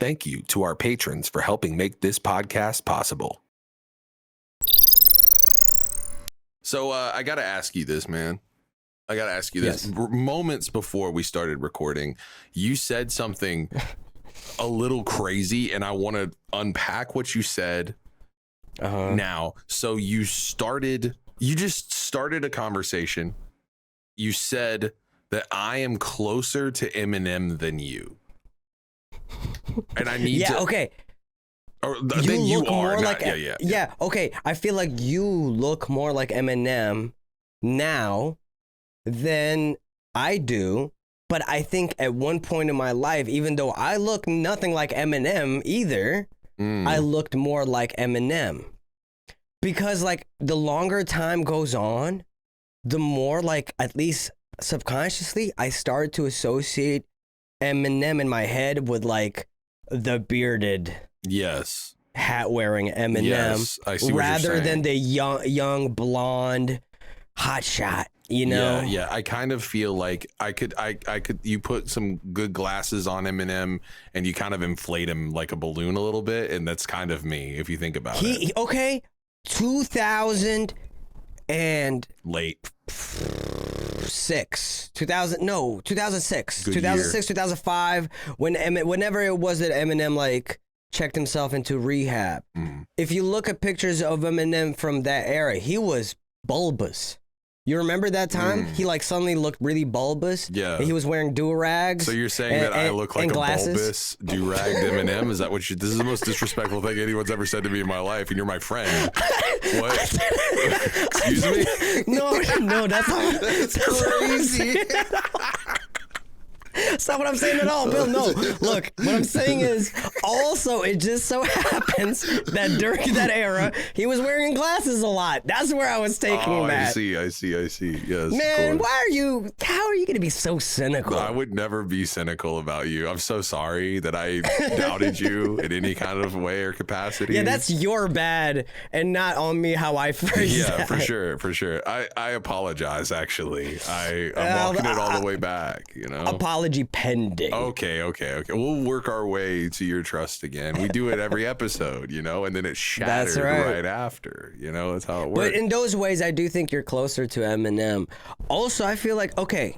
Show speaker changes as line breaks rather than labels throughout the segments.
thank you to our patrons for helping make this podcast possible. So I got to ask you this, man. I got to ask you this.
Yes.
Moments before we started recording, you said something a little crazy, and I want to unpack what you said now. So you just started a conversation. You said that I am closer to Eminem than you. And I need to...
okay.
Or then you are. Not,
yeah, okay. I feel like you look more like Eminem now than I do. But I think at one point in my life, even though I look nothing like Eminem either, I looked more like Eminem. Because like the longer time goes on, the more like, at least subconsciously, I start to associate Eminem in my head with like the bearded, hat wearing Eminem,
I see
rather than the young blonde hotshot. You know?
Yeah. I kind of feel like I could. You put some good glasses on Eminem, and you kind of inflate him like a balloon a little bit, and that's kind of me if you think about it.
Okay, 2000 and
late.
2006, 2006, 2005, whenever it was that Eminem like checked himself into rehab. If you look at pictures of Eminem from that era, he was bulbous. You remember that time? He like suddenly looked really bulbous.
Yeah.
And he was wearing do-rags.
So you're saying that I look like a bulbous do-ragged Eminem? Is that what you... This is the most disrespectful thing anyone's ever said to me in my life, and you're my friend. What? Excuse me?
No, that's
crazy.
That's not what I'm saying at all, Bill. No, look, what I'm saying is also it just so happens that during that era, he was wearing glasses a lot. That's where I was taking that.
I see. Yes.
Man, how are you going to be so cynical?
I would never be cynical about you. I'm so sorry that I doubted you in any kind of way or capacity.
Yeah, that's your bad and not on me how I phrased that.
Yeah, for sure. I apologize, actually. I'm walking it all the way back, you know?
Apology pending.
Okay. We'll work our way to your trust again. We do it every episode, you know, and then it's shattered right after, you know, that's how it works.
But in those ways, I do think you're closer to Eminem. Also, I feel like, okay,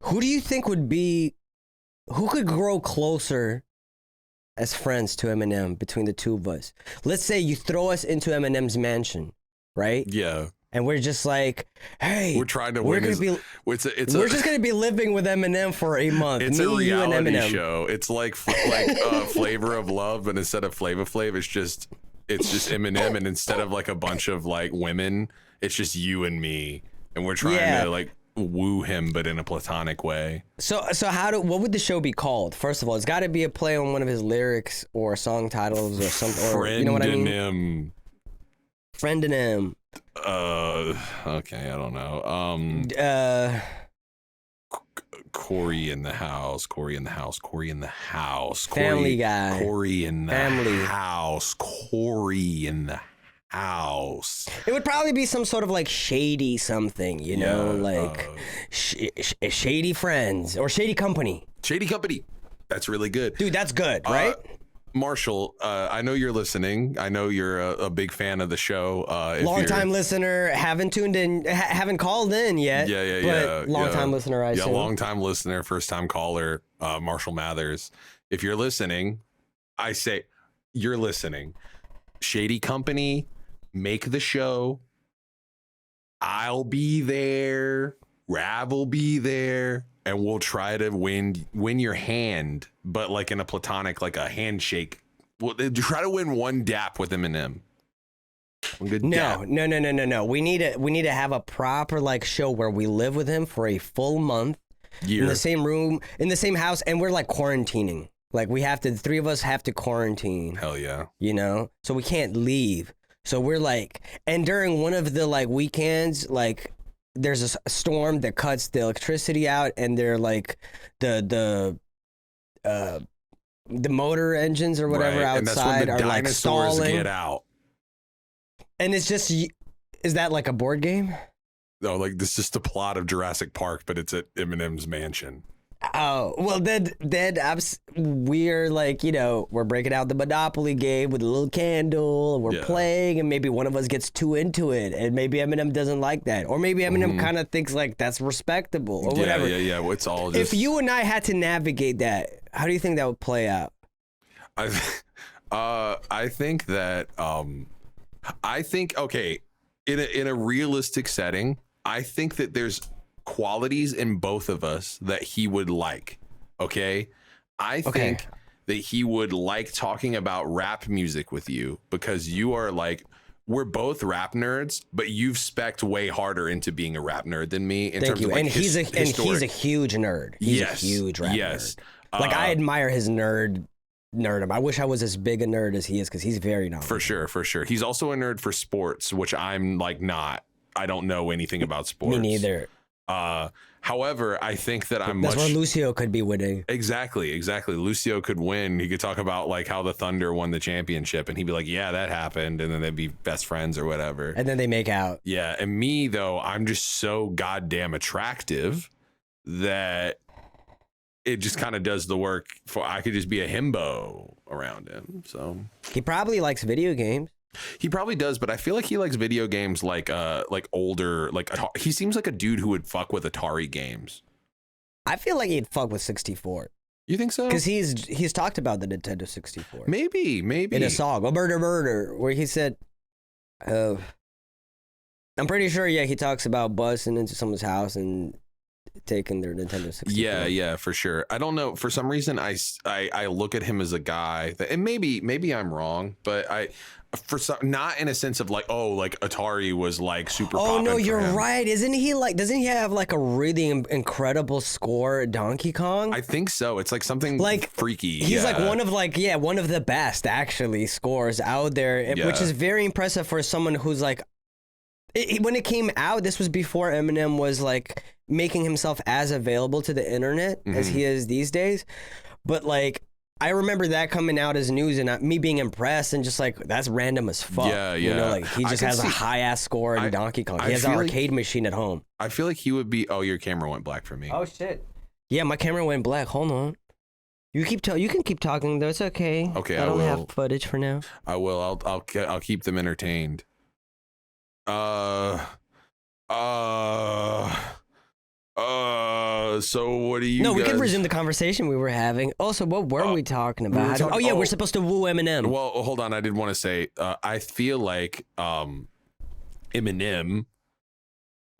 who do you think who could grow closer as friends to Eminem between the two of us? Let's say you throw us into Eminem's mansion, right?
Yeah.
And we're just like, hey,
we're trying to win.
We're just gonna be living with Eminem for a month.
It's a reality show. It's like Flavor of Love, but instead of Flava Flav, it's just Eminem, and instead of like a bunch of like women, it's just you and me, and we're trying to like woo him, but in a platonic way. So
what would the show be called? First of all, it's got to be a play on one of his lyrics or song titles or something. Or, you know what I mean? Friend-in-him.
Okay, I don't know. Corey in the house.
Family Guy.
Corey in the house.
It would probably be some sort of like shady something, you know, like Shady Friends or Shady Company.
Shady Company. That's really good.
Dude, that's good, right?
Marshall, I know you're listening. I know you're a big fan of the show.
Long-time listener, haven't tuned in, haven't called in yet. But long-time listener, I assume.
Yeah, long-time listener, first-time caller, Marshall Mathers. If you're listening, I say you're listening. Shady Company, make the show. I'll be there. Rav will be there. And we'll try to win your hand, but like in a platonic, like a handshake. We'll try to win one dap with Eminem.
No. We need to have a proper like show where we live with him for a full month in the same room, in the same house, and we're like quarantining. Like the three of us have to quarantine.
Hell yeah.
You know, so we can't leave. So we're like, and during one of the like weekends, like, there's a storm that cuts the electricity out, and they're like the motor engines or whatever outside are like stalling.
Get out.
And it's just, is that like a board game?
No, like this is just the plot of Jurassic Park, but it's at Eminem's mansion.
Oh, well, we're like, we're breaking out the Monopoly game with a little candle, and we're playing, and maybe one of us gets too into it, and maybe Eminem doesn't like that. Or maybe Eminem kind of thinks like that's respectable or whatever.
Yeah. Well, it's all just...
If you and I had to navigate that, how do you think that would play out?
I think that, okay, in a realistic setting, I think that there's qualities in both of us that he would like. Okay. I think that he would like talking about rap music with you because you are like, we're both rap nerds, but you've spec'd way harder into being a rap nerd than me in terms of like
he's a huge nerd. He's a huge rap nerd. Like I admire his nerdom. I wish I was as big a nerd as he is because he's very knowledgeable. For sure.
He's also a nerd for sports, which I'm like not. I don't know anything about sports.
Me neither.
However, I think that
that's where Lucio could be winning.
Exactly. Lucio could win. He could talk about like how the Thunder won the championship and he'd be like, yeah, that happened. And then they'd be best friends or whatever.
And then they make out.
Yeah. And me though, I'm just so goddamn attractive that it just kind of does the work for, I could just be a himbo around him. So
he probably likes video games.
He probably does, but I feel like he likes video games like older, like he seems like a dude who would fuck with Atari games.
I feel like he'd fuck with 64.
You think so?
Because he's talked about the Nintendo 64.
Maybe in
a song, "A Murder," where he said, I'm pretty sure. Yeah, he talks about busting into someone's house and taking their Nintendo 64.
Yeah, for sure. I don't know. For some reason, I look at him as a guy that, and maybe I'm wrong, but for some, not in a sense of like, oh, like Atari was like super.
Oh no, you're right. Doesn't he have like a really incredible score at Donkey Kong?
I think so. It's like something like freaky.
He's like one of the best actually scores out there, which is very impressive for someone who's like. When it came out, this was before Eminem was like making himself as available to the internet as he is these days. But like, I remember that coming out as news and me being impressed and just like, that's random as fuck.
Yeah.
You know, like he just has a high ass score in Donkey Kong. He has an arcade machine at home.
I feel like he would be. Oh, your camera went black for me.
Oh shit. Yeah, my camera went black. Hold on. You can keep talking though. It's okay.
Okay,
I don't have footage for now.
I will. I'll keep them entertained. So what do you
we can resume the conversation we were having. Also, what were we talking about? We're supposed to woo Eminem.
Well, hold on. I did want to say, I feel like Eminem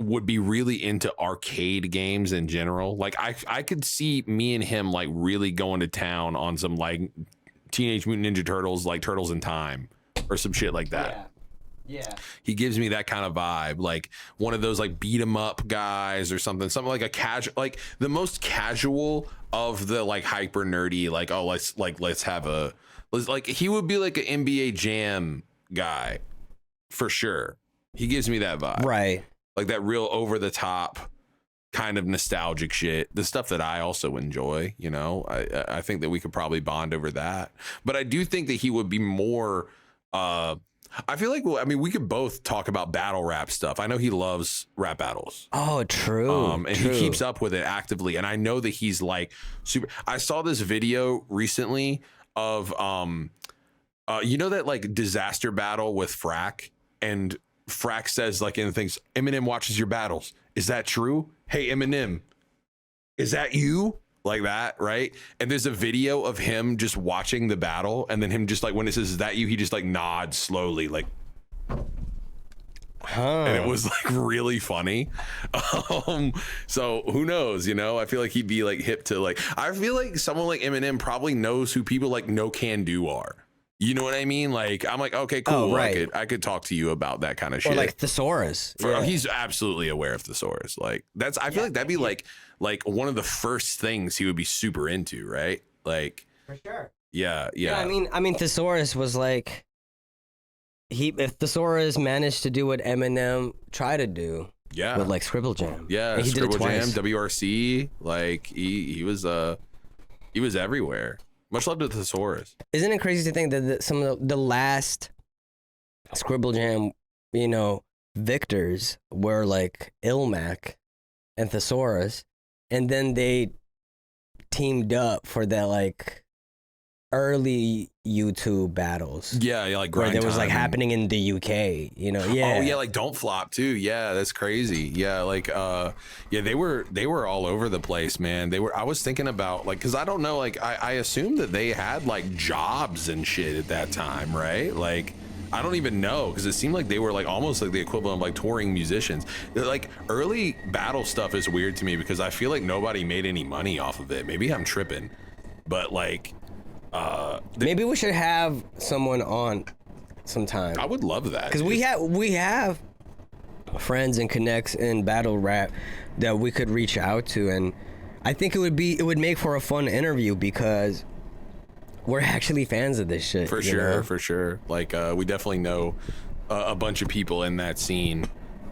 would be really into arcade games in general. Like I could see me and him like really going to town on some like Teenage Mutant Ninja Turtles, like Turtles in Time or some shit like that.
Yeah.
He gives me that kind of vibe, like one of those like beat 'em up guys or something like a casual, like the most casual of the like hyper nerdy, like, oh, let's have a, like he would be like an NBA Jam guy for sure. He gives me that vibe.
Right.
Like that real over the top kind of nostalgic shit, the stuff that I also enjoy, you know. I think that we could probably bond over that. But I do think that he would be more, I feel like, we could both talk about battle rap stuff. I know he loves rap battles.
Oh, true.
And he keeps up with it actively. And I know that he's like super. I saw this video recently of, you know, that like disaster battle with Frack, and Frack says like in things, Eminem watches your battles. Is that true? Hey, Eminem, is that you? Like that, right? And there's a video of him just watching the battle, and then him just like when it says, is that you, he just like nods slowly, like, and it was like really funny. So who knows, you know? I feel like he'd be like hip to like, I feel like someone like Eminem probably knows who people like No Can Do are. You know what I mean? Like, I'm like, okay, cool.
Oh, right.
I could talk to you about that kind of shit.
Or like Thesaurus.
He's absolutely aware of Thesaurus. Like that's, I feel like that'd be like one of the first things he would be super into, right? Like
for sure.
Yeah.
I mean, Thesaurus was like, if Thesaurus managed to do what Eminem tried to do, with like Scribble Jam,
he Scribble Jam, WRC, like he was everywhere. Much love to Thesaurus.
Isn't it crazy to think that some of the last Scribble Jam, you know, victors were like Ilmac and Thesaurus, and then they teamed up for that like early YouTube battles.
Yeah, like
where
grind
there was like
time.
happening in the UK, you know. Yeah.
Oh yeah, like Don't Flop too. Yeah, that's crazy. Yeah, like yeah, they were all over the place, man. I was thinking about like, cause I don't know, like I assume that they had like jobs and shit at that time, right? Like I don't even know, because it seemed like they were like almost like the equivalent of like touring musicians. Like early battle stuff is weird to me because I feel like nobody made any money off of it. Maybe I'm tripping, but like
maybe we should have someone on sometime.
I would love that,
because we have friends and connects in battle rap that we could reach out to, and I think it would make for a fun interview because we're actually fans of this shit.
For sure. Like we definitely know a bunch of people in that scene.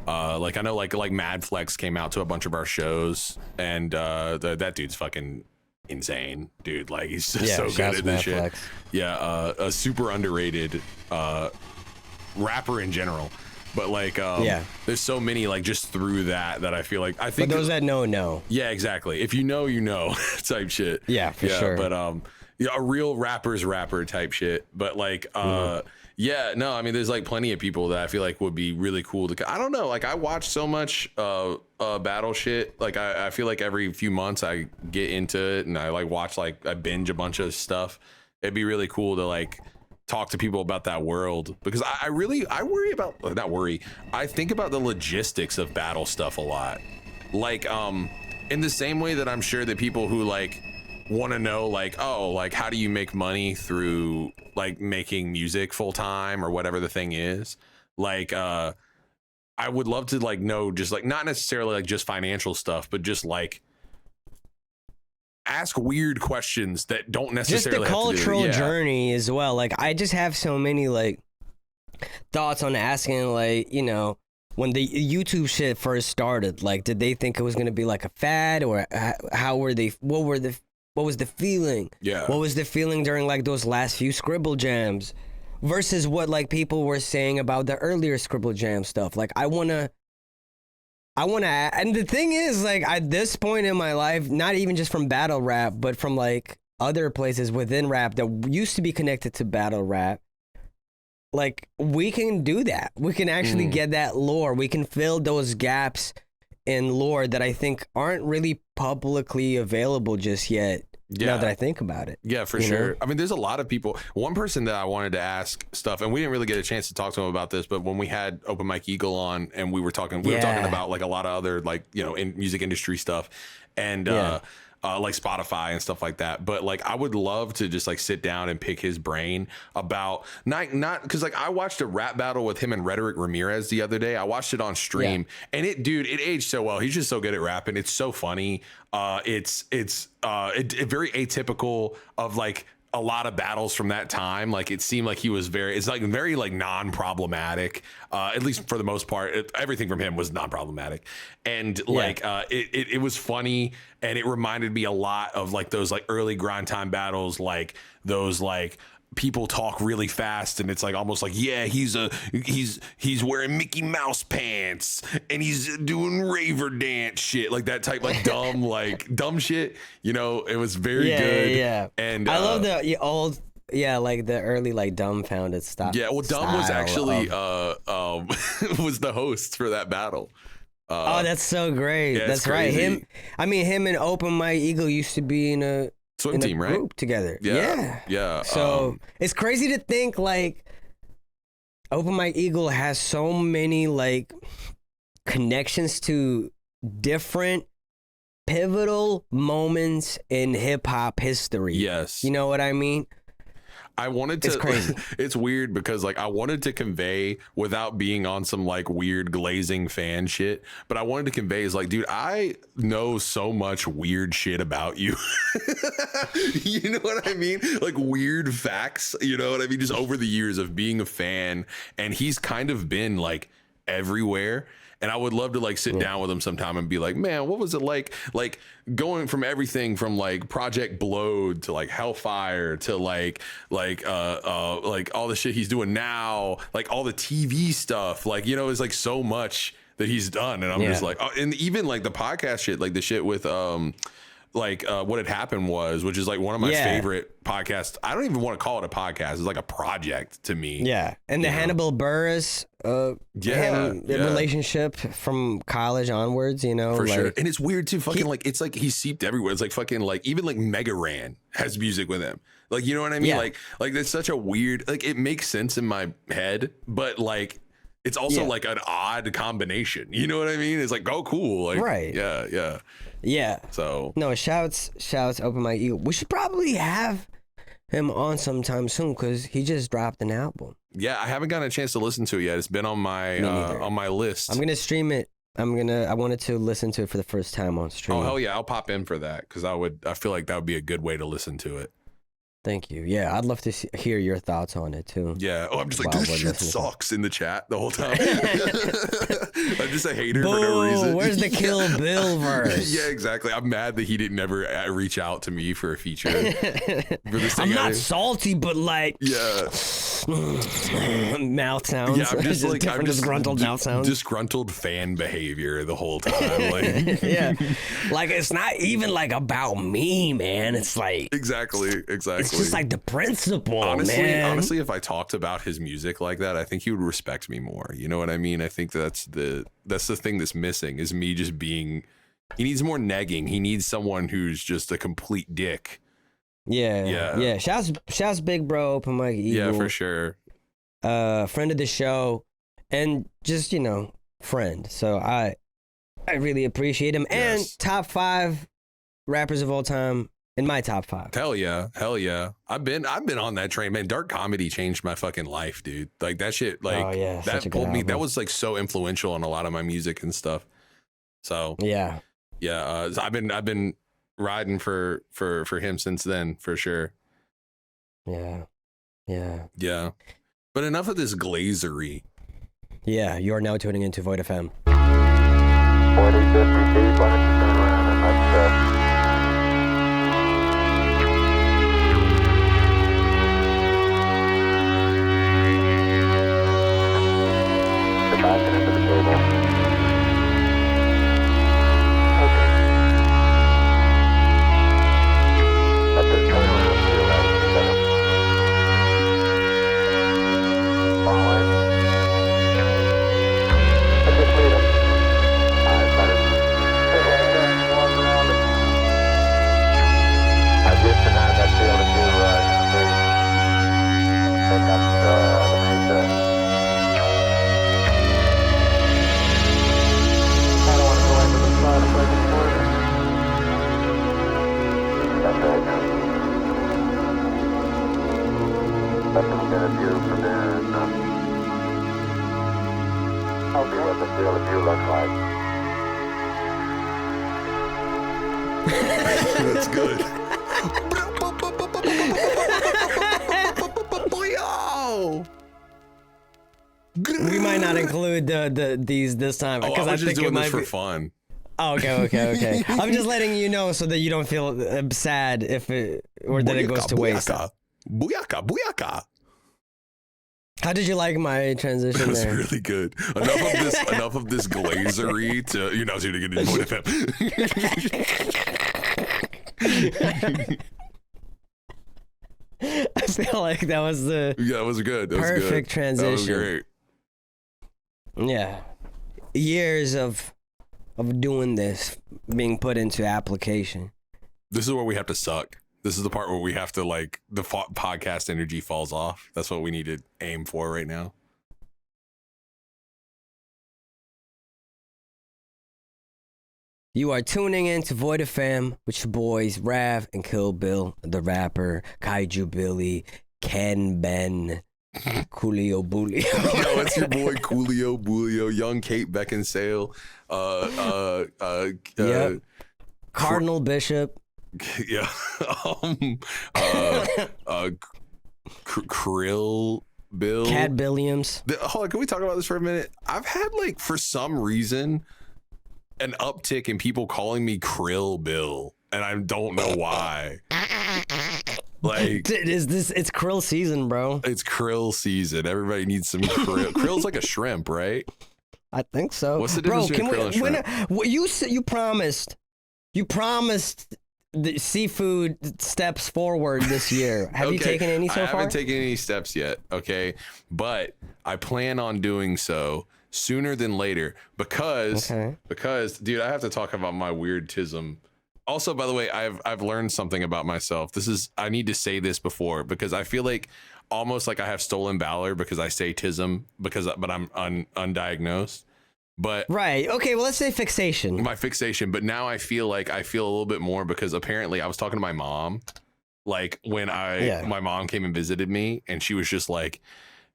Like I know like Mad Flex came out to a bunch of our shows, and that dude's fucking insane, dude. Like he's just so good at this shit. Flex. Yeah, a super underrated rapper in general. But like there's so many like just through that I feel like, I think
for those that know.
Yeah, exactly. If you know type shit.
Yeah, for sure.
But yeah, a real rapper's rapper type shit. But like yeah, no, I mean there's like plenty of people that I feel like would be really cool to, I don't know, like I watch so much battle shit. Like I feel like every few months I get into it and I like watch, like I binge a bunch of stuff. It'd be really cool to like talk to people about that world, because I worry about, not worry, I think about the logistics of battle stuff a lot. Like in the same way that I'm sure that people who like want to know like, oh, like how do you make money through like making music full time or whatever the thing is, like I would love to like know, just like not necessarily like just financial stuff, but just like ask weird questions that don't necessarily
just the cultural
have to do,
journey as well. Like I just have so many like thoughts on asking, like, you know, when the YouTube shit first started, like did they think it was going to be like a fad, or how were they, what was the feeling?
Yeah.
What was the feeling during like those last few Scribble Jams versus what like people were saying about the earlier Scribble Jam stuff? Like I wanna, and the thing is, like at this point in my life, not even just from battle rap, but from like other places within rap that used to be connected to battle rap, like we can do that. We can actually get that lore. We can fill those gaps in lore that I think aren't really publicly available just yet.
Yeah.
Now that I think about it.
Yeah, for sure. I mean, there's a lot of people. One person that I wanted to ask stuff, and we didn't really get a chance to talk to him about this, but when we had Open Mike Eagle on and we were talking about like a lot of other like, you know, in music industry stuff and like Spotify and stuff like that. But like I would love to just like sit down and pick his brain about not because like I watched a rap battle with him and Rhetoric Ramirez the other day. I watched it on stream and it aged so well. He's just so good at rapping. It's so funny. It's very atypical of like a lot of battles from that time. Like it seemed like he was very like non-problematic, at least for the most part. Everything from him was non-problematic, and like it was funny, and it reminded me a lot of like those like early grind time battles, like those like people talk really fast and it's like almost like, yeah, he's wearing Mickey Mouse pants and he's doing raver dance shit, like that type, like dumb shit, you know. It was very good. And I
love the old like the early like dumbfounded stuff.
Well, Dumb was actually was the host for that battle.
Oh, that's so great. That's right. Him and Open Mike Eagle used to be in a
swim team, right?
Group together. Yeah. So it's crazy to think like Open Mike Eagle has so many like connections to different pivotal moments in hip hop history.
Yes.
You know what I mean?
I wanted to,
it's crazy.
It's weird because like I wanted to convey without being on some like weird glazing fan shit, but I wanted to convey is like, dude, I know so much weird shit about you. You know what I mean? Like weird facts, you know what I mean? Just over the years of being a fan, and he's kind of been like everywhere. And I would love to like sit down with him sometime and be like, man, what was it like going from everything from like Project Blowed to like Hellfire to like all the shit he's doing now, like all the TV stuff, like, you know, it's like so much that he's done. And I'm just like, oh, and even like the podcast shit, like the shit with like what had happened was, which is like one of my
Yeah.
favorite podcasts. I don't even want to call it a podcast. It's like a project to me.
Yeah, and the
You know?
Hannibal Buress relationship from college onwards, you know,
For
like,
sure. And it's weird too. Fucking like, it's like he's seeped everywhere. It's like fucking like, even like Mega Ran has music with him. Like, you know what I mean?
Yeah.
Like it's such a weird, like it makes sense in my head, but like, it's also like an odd combination. You know what I mean? It's like, oh, cool. Like,
Right.
Yeah.
Yeah.
So
No, shouts, Open Mike Eagle. We should probably have him on sometime soon because he just dropped an album.
yeah, I haven't gotten a chance to listen to it yet. It's been on my list.
I'm gonna stream it. I wanted to listen to it for the first time on stream.
Oh hell yeah, I'll pop in for that because I feel like that would be a good way to listen to it.
Thank you. Yeah, I'd love to hear your thoughts on it too.
Yeah. Oh, I'm just like,
Wow,
this
we're
shit
listening to
sucks in the chat the whole time. I'm just a hater for no
Boo,
reason.
where's the Kill Bill verse?
Yeah, exactly. I'm mad that he didn't ever reach out to me for a feature. For this
I'm
thing
not salty, but like,
Yeah.
mouth sounds.
Yeah, I'm just like
different
I'm just
disgruntled mouth sounds.
disgruntled fan behavior the whole time. Like
Yeah, like it's not even like about me, man. It's like
exactly.
it's just like the principle, man.
Honestly, if I talked about his music like that, I think he would respect me more. You know what I mean? I think that's the thing that's missing is me just being. He needs more negging. He needs someone who's just a complete dick.
Yeah. Shouts, big bro, Open Mike Eagle.
Yeah, for sure.
Friend of the show, and just friend. So I really appreciate him.
Yes.
And top 5 rappers of all time in my top 5.
Hell yeah. I've been on that train, man. Dark comedy changed my fucking life, dude. Like that shit, like
Oh, yeah, such a
that
good
pulled me. That
album.
was like so influential on a lot of my music and stuff. So
Yeah.
so I've been riding for him since then, for sure.
Yeah.
But enough of this glazery.
Yeah, you are now tuning into Void FM.
40, 50 deep, why don't you turn around and let's get back into the table. Okay. Let this turn around to your right, set up. Forward. Let's just lead him. Alright, better. Walk around it. I just denied that field if you pick up the main I don't want to go into the side if I can afford it. That's right. Let them get a view from there and I'll be what the field of view looks like.
That's good.
We might not include these this time
Oh,
because
I was just
think it
doing
might
this for
be.
fun.
Oh, okay. I'm just letting you know so that you don't feel sad if it or that it goes to waste.
Booyaka.
How did you like my transition
That was
there?
really good. Enough of this glazery to so to get into FM.
I feel like that was the
Yeah, it was good. That was
perfect
good.
transition.
That was great.
Yeah. Years of doing this being put into application.
This is where we have to suck. This is the part where we have to the podcast energy falls off. That's what we need to aim for right now.
You are tuning in to Void FM with your boys Rav and Kill Bill, the rapper, Kaiju Billy, Ken Ben, Coolio Boolio.
Yo, it's your boy Coolio Boolio, young Kate Beckinsale,
Yep. Cardinal Bishop.
yeah, Krill Bill.
Cat Billiams.
Hold on, can we talk about this for a minute? I've had for some reason an uptick in people calling me Krill Bill, and I don't know why.
It's krill season, bro.
It's krill season. Everybody needs some krill. Krill's like a shrimp, right?
I think so.
What's the difference between krill and shrimp?
You promised the seafood steps forward this year. Have you taken any so
I
far?
haven't taken any steps yet, okay? But I plan on doing so sooner than later because, dude, I have to talk about my weird tism. Also, by the way, I've learned something about myself. I need to say this before because I feel like almost like I have stolen valor because I say tism but I'm undiagnosed. But
right. Okay. Well, let's say fixation.
My fixation. But now I feel a little bit more because apparently I was talking to my mom, like when my mom came and visited me, and she was just like,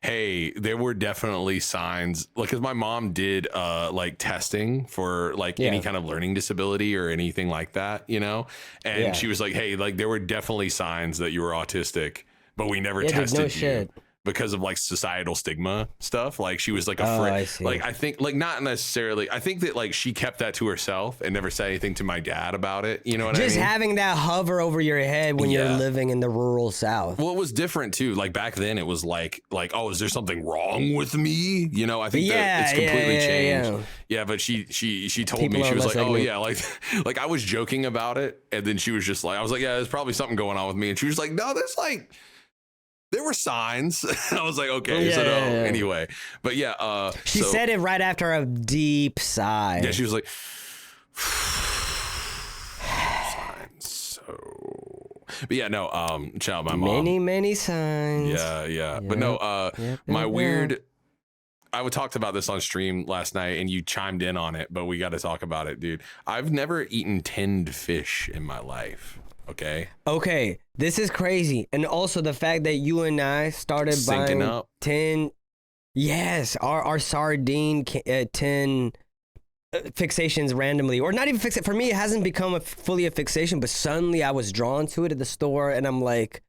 hey, there were definitely signs, like, because my mom did like testing for like any kind of learning disability or anything like that, you know? And she was like, hey, like there were definitely signs that you were autistic, but we never tested you.
Shit.
Because of like societal stigma stuff. Like she was like afraid. Like I think like not necessarily. I think that like she kept that to herself and never said anything to my dad about it. You know what I mean?
Just having that hover over your head when you're living in the rural South.
Well, it was different too. Like back then it was like, oh, is there something wrong with me? You know, I think that it's completely changed. Yeah, but she told me, she was like, oh yeah, like I was joking about it. And then she was just like, I was like, yeah, there's probably something going on with me. And she was like, no, there's like, there were signs. I was like, okay, anyway. But yeah.
She said it right after a deep sigh.
Yeah, she was like, signs. So, but yeah, no, shout out my mom.
Many signs.
Yeah. But no, my weird, I talked about this on stream last night and you chimed in on it, but we got to talk about it, dude. I've never eaten tinned fish in my life. Okay, this is crazy. And also the fact that you and I started buying up 10, our sardine tin fixations randomly, or not even fix it. For me, it hasn't become fully a fixation, but suddenly I was drawn to it at the store and I'm like,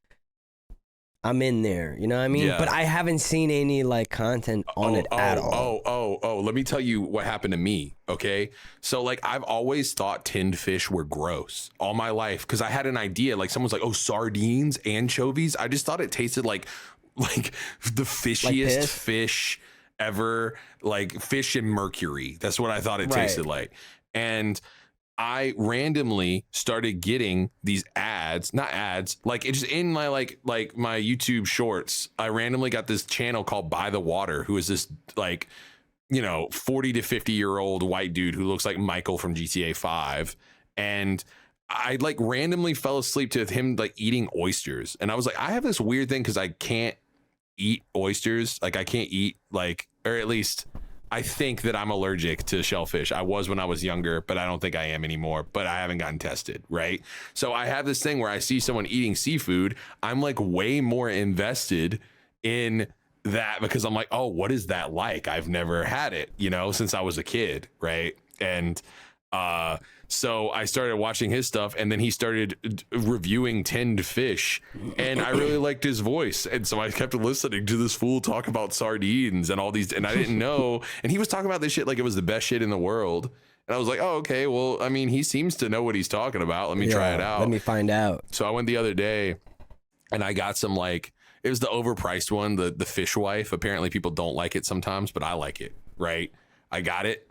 I'm in there, you know what I mean? Yeah. But I haven't seen any like content on it at all. Let me tell you what happened to me, okay? So like I've always thought tinned fish were gross all my life because I had an idea, like someone's like, oh, sardines, anchovies. I just thought it tasted like the fishiest fish ever, like fish and mercury. That's what I thought it tasted like. And I randomly started getting these not ads, like it's just in my like my YouTube shorts. I randomly got this channel called By the Water, who is this like, 40 to 50-year-old white dude who looks like Michael from GTA 5. And I like randomly fell asleep to him like eating oysters. And I was like, I have this weird thing because I can't eat oysters. Like I can't eat or at least I think that I'm allergic to shellfish. I was when I was younger, but I don't think I am anymore, but I haven't gotten tested, right? So I have this thing where I see someone eating seafood. I'm like way more invested in that because I'm like, oh, what is that like? I've never had it, since I was a kid, right? And so I started watching his stuff, and then he started reviewing tinned fish, and I really liked his voice, and so I kept listening to this fool talk about sardines and all these, and I didn't know, and he was talking about this shit like it was the best shit in the world, and I was like, oh, okay, well, I mean, he seems to know what he's talking about. Let me try it out.
Let me find out.
So I went the other day, and I got some it was the overpriced one, the fish wife. Apparently people don't like it sometimes, but I like it, right? I got it,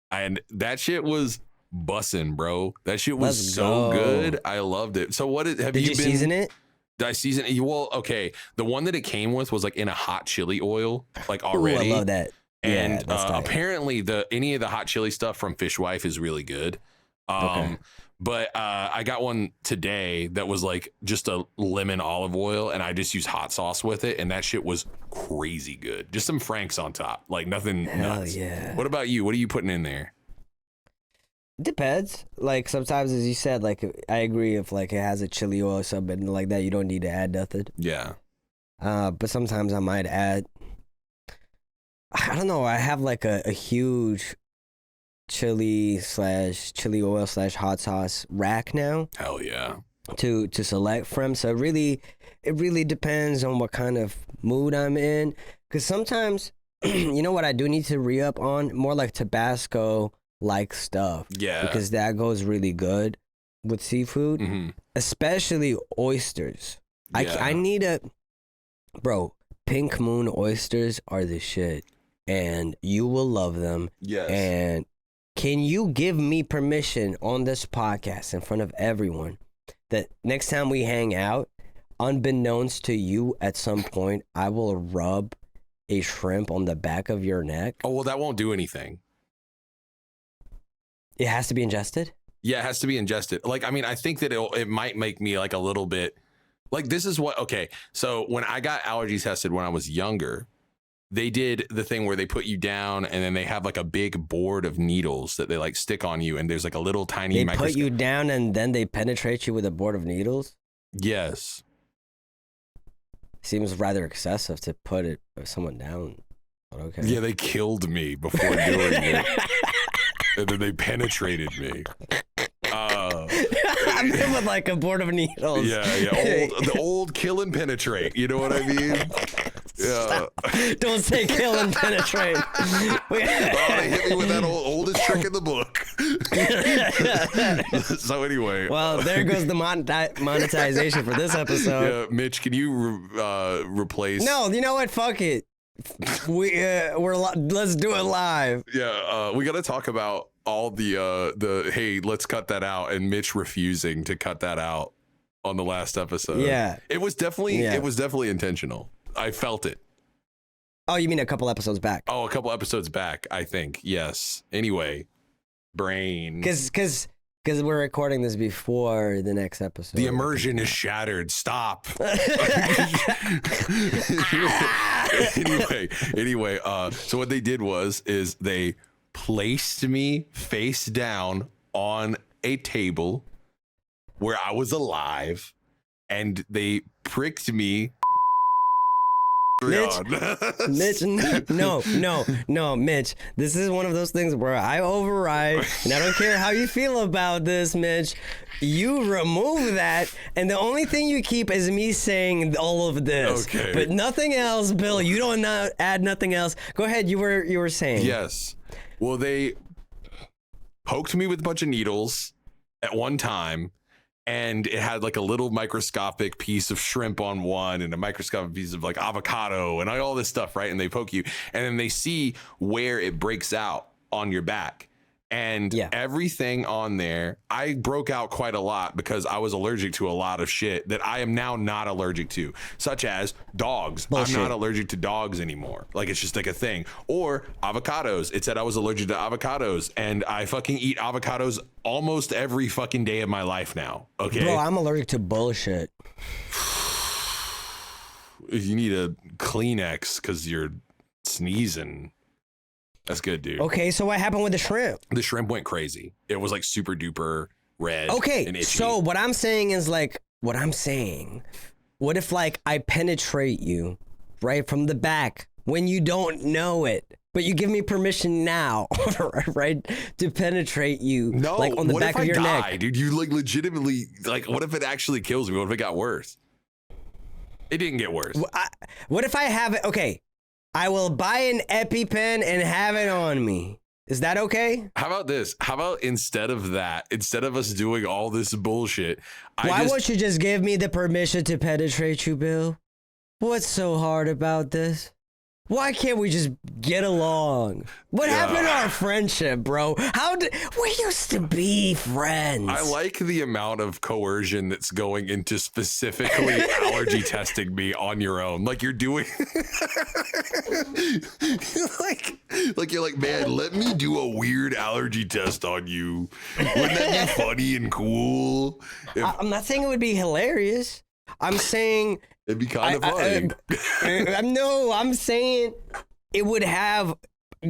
and that shit was bussin', bro. That shit was so good. I loved it. So did you
season it?
Did I season it? Well, okay. The one that it came with was like in a hot chili oil, like already.
Ooh, I love that.
And apparently any of the hot chili stuff from Fishwife is really good. But I got one today that was like just a lemon olive oil, and I just used hot sauce with it, and that shit was crazy good. Just some Franks on top, like nothing nuts. Yeah. What about you? What are you putting in there?
Depends. Like sometimes, as you said, like I agree if like it has a chili oil or something like that, you don't need to add nothing.
Yeah.
But sometimes I might add. I don't know. I have like a huge chili oil / hot sauce rack now.
Hell yeah.
To select from. So it really depends on what kind of mood I'm in. Because sometimes, you know what I do need to re-up on? More like Tabasco like stuff.
Yeah.
Because that goes really good with seafood. Especially oysters. Yeah. I need bro, Pink Moon oysters are the shit. And you will love them.
Yes.
And can you give me permission on this podcast in front of everyone that next time we hang out, unbeknownst to you, at some point, I will rub a shrimp on the back of your neck.
Oh, well, that won't do anything.
It has to be ingested?
Yeah, it has to be ingested. Like, I mean, I think that it might make me like a little bit like this is what. Okay, so when I got allergy tested when I was younger, they did the thing where they put you down and then they have like a big board of needles that they like stick on you, and there's like a little tiny
They
microscope.
put you down and then they penetrate you with a board of needles?
Yes.
Seems rather excessive to put someone down. But okay.
Yeah, they killed me before doing it. And then they penetrated me.
I'm in with like a board of needles.
Yeah. The old kill and penetrate. You know what I mean? Yeah.
Don't say kill and penetrate.
Oh, they hit me with that oldest trick in the book. So anyway.
Well, there goes the monetization for this episode.
Yeah, Mitch, can you replace?
No, you know what? Fuck it. Let's do it live.
Yeah, we got to talk about all the hey, let's cut that out, and Mitch refusing to cut that out on the last episode.
Yeah,
it was definitely intentional. I felt it.
Oh, you mean a couple episodes back?
Oh, a couple episodes back, I think. Yes. Anyway, brain.
Because we're recording this before the next episode.
The immersion is shattered. Stop. Anyway, so what they did is they placed me face down on a table where I was alive, and they pricked me.
Mitch, no, Mitch. This is one of those things where I override, and I don't care how you feel about this, Mitch. You remove that, and the only thing you keep is me saying all of this.
Okay.
But nothing else, Bill. You don't add nothing else. Go ahead. You were saying.
Yes. Well, they poked me with a bunch of needles at one time, and it had like a little microscopic piece of shrimp on one and a microscopic piece of like avocado and all this stuff, right? And they poke you, and then they see where it breaks out on your back. And everything on there, I broke out quite a lot because I was allergic to a lot of shit that I am now not allergic to, such as dogs. Bullshit. I'm not allergic to dogs anymore. Like, it's just like a thing. Or avocados. It said I was allergic to avocados, and I fucking eat avocados almost every fucking day of my life now. Okay.
Bro, I'm allergic to bullshit.
You need a Kleenex because you're sneezing. That's good, dude.
Okay, so what happened with the shrimp?
The shrimp went crazy. It was like super duper red.
Okay,
and itchy.
So what I'm saying is like, what if like I penetrate you right from the back when you don't know it, but you give me permission now, right, to penetrate you,
no,
like on the back of your neck.
Dude, you like legitimately, like, what if it actually kills me? What if it got worse? It didn't get worse.
What if I have it? Okay. I will buy an EpiPen and have it on me. Is that okay?
How about this? How about instead of us doing all this bullshit,
why won't you just give me the permission to penetrate you, Bill? What's so hard about this? Why can't we just get along? What happened to our friendship, bro? We used to be friends?
I like the amount of coercion that's going into specifically allergy testing me on your own. Like, you're doing like you're like, man, let me do a weird allergy test on you. Wouldn't that be funny and cool?
I'm not saying it would be hilarious. I'm saying
it'd be kind of funny.
I'm saying it would have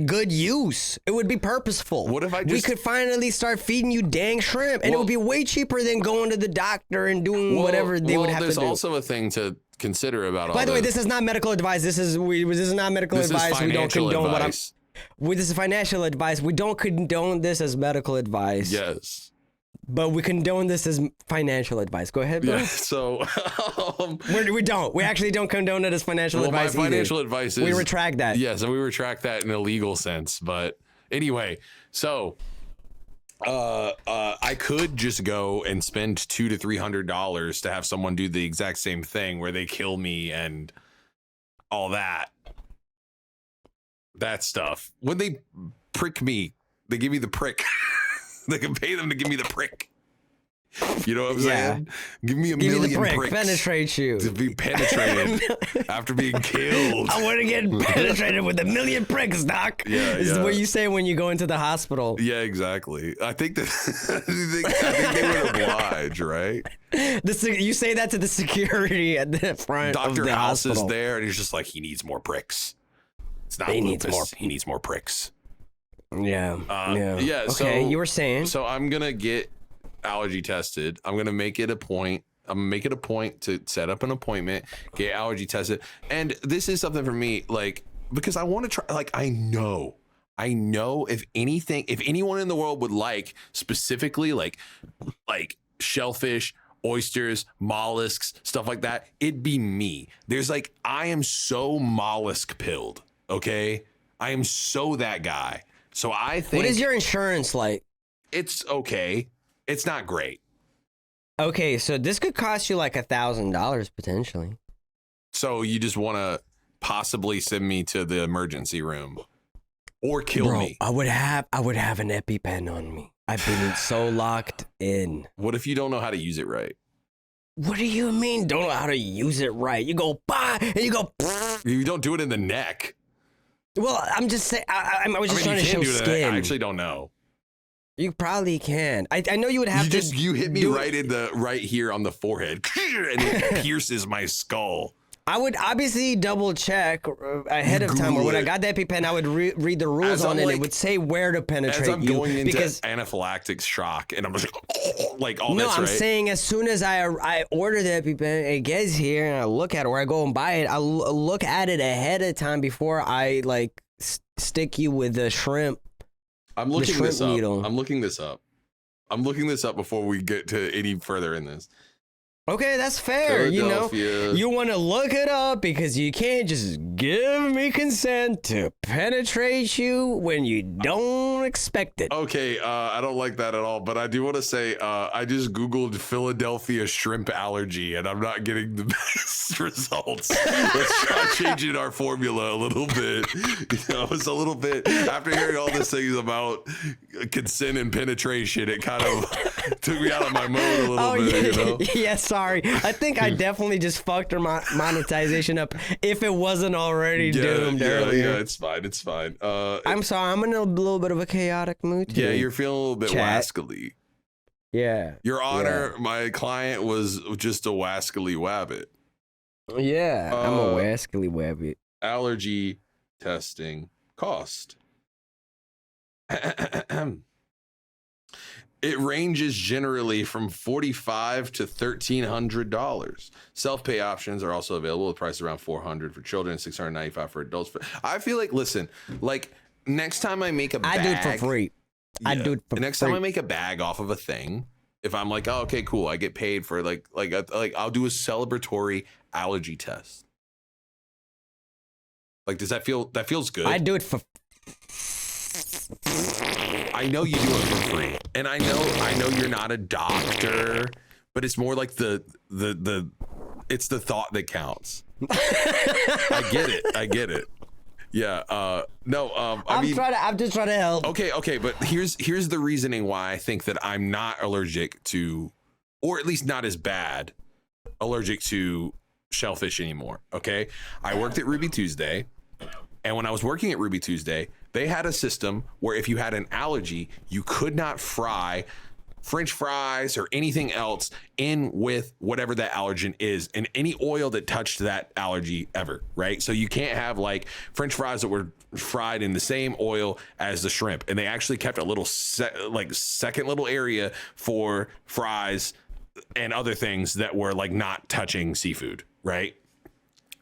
good use. It would be purposeful.
What if
we could finally start feeding you dang shrimp, and it would be way cheaper than going to the doctor and doing whatever they would have to do.
There's also a thing to consider about all.
By the way, this is not medical advice. This is not medical advice. We don't condone advice. This is financial advice. We don't condone this as medical advice.
Yes.
But we condone this as financial advice. Go ahead, Bill.
Yeah, so
we don't. We actually don't condone it as financial advice.
My financial advice is
we retract that.
Yes, and we retract that in a legal sense. But anyway, so I could just go and spend $200 to $300 to have someone do the exact same thing where they kill me and all that stuff. When they prick me, they give me the prick. They can pay them to give me the prick. You know what I'm
Yeah.
saying? Give me a
Give me
million
the prick,
pricks
penetrate you.
to be penetrated after being killed.
I want to get penetrated with a million pricks, doc.
Yeah,
This is
yeah.
what you say when you go into the hospital.
Yeah, exactly. I think that I think they would oblige, right?
You say that to the security at the front of
Dr.
the
House
hospital.
is there, and he's just like, he needs more pricks. It's not
He
lupus.
needs more.
He needs more pricks.
Yeah.
Yeah.
Okay,
So,
you were saying.
So I'm gonna get allergy tested. I'm gonna make it a point. I'm gonna make it a point to set up an appointment, get allergy tested. And this is something for me, like, because I want to try. Like, I know if anyone in the world would like specifically like shellfish, oysters, mollusks, stuff like that, it'd be me. There's like, I am so mollusk pilled. Okay, I am so that guy. So I think,
What is your insurance like?
it's okay. It's not great.
Okay, so this could cost you like $1,000 potentially.
So you just want to possibly send me to the emergency room or kill
Bro,
me.
I would have an EpiPen on me. I've been so locked in.
What if you don't know how to use it right?
What do you mean? Don't know how to use it right? You go bah, and you go.
You don't do it in the neck.
Well, I'm just saying. I was just trying to
you can
show
do it in the
skin.
neck. I actually don't know.
You probably can. I know you would have to.
You hit me
do-
right here on the forehead, and it pierces my skull.
I would obviously double check ahead of time, or
Google
when I
it.
got the EpiPen, I would read the rules
As
on
I'm
it. And
like-
it would say where to penetrate
As I'm
you.
going into
because
anaphylactic shock, and I'm just like all
no,
this,
I'm
right?
saying as soon as I order the EpiPen, it gets here, and I look at it, or I go and buy it. I look at it ahead of time before I like stick you with the shrimp.
I'm looking
shrimp
this up.
needle.
I'm looking this up. I'm looking this up before we get to any further in this.
Okay, that's fair. You know,
Philadelphia.
you want to look it up because you can't just give me consent to penetrate you when you don't expect it.
Okay, I don't like that at all, but I do want to say I just Googled Philadelphia shrimp allergy, and I'm not getting the best results. Let's try changing our formula a little bit. You know, it's a little bit, after hearing all these things about consent and penetration, it kind of took me out of my mode a little bit,
yeah,
you know?
yeah, sorry. I think I definitely just fucked her monetization up if it wasn't already doomed earlier.
Yeah, it's fine. It's fine.
I'm sorry. I'm in a little bit of a chaotic mood
Yeah,
today.
you're feeling a little bit
Chat.
wascally.
Yeah.
Your Honor, my client was just a wascally wabbit.
Yeah, I'm a wascally wabbit.
Allergy testing cost. It ranges generally from $45 to $1,300. Self-pay options are also available with price around $400 for children, $695 for adults. I feel like, listen, like next time I make a bag,
I do it for free. I do it for
next
free.
time I make a bag off of a thing, if I'm like, oh, okay, cool, I get paid for like I'll do a celebratory allergy test. Like, does that feels good?
I do it for.
I know you do it for free, and I know you're not a doctor, but it's more like it's the thought that counts. I get it. Yeah. No.
I'm just trying to help.
Okay. But here's the reasoning why I think that I'm not allergic to, or at least not as bad, allergic to shellfish anymore. Okay. I worked at Ruby Tuesday, and when I was working at Ruby Tuesday, they had a system where if you had an allergy, you could not fry French fries or anything else in with whatever that allergen is, and any oil that touched that allergy ever, right? So you can't have like French fries that were fried in the same oil as the shrimp. And they actually kept a little second little area for fries and other things that were like not touching seafood, right?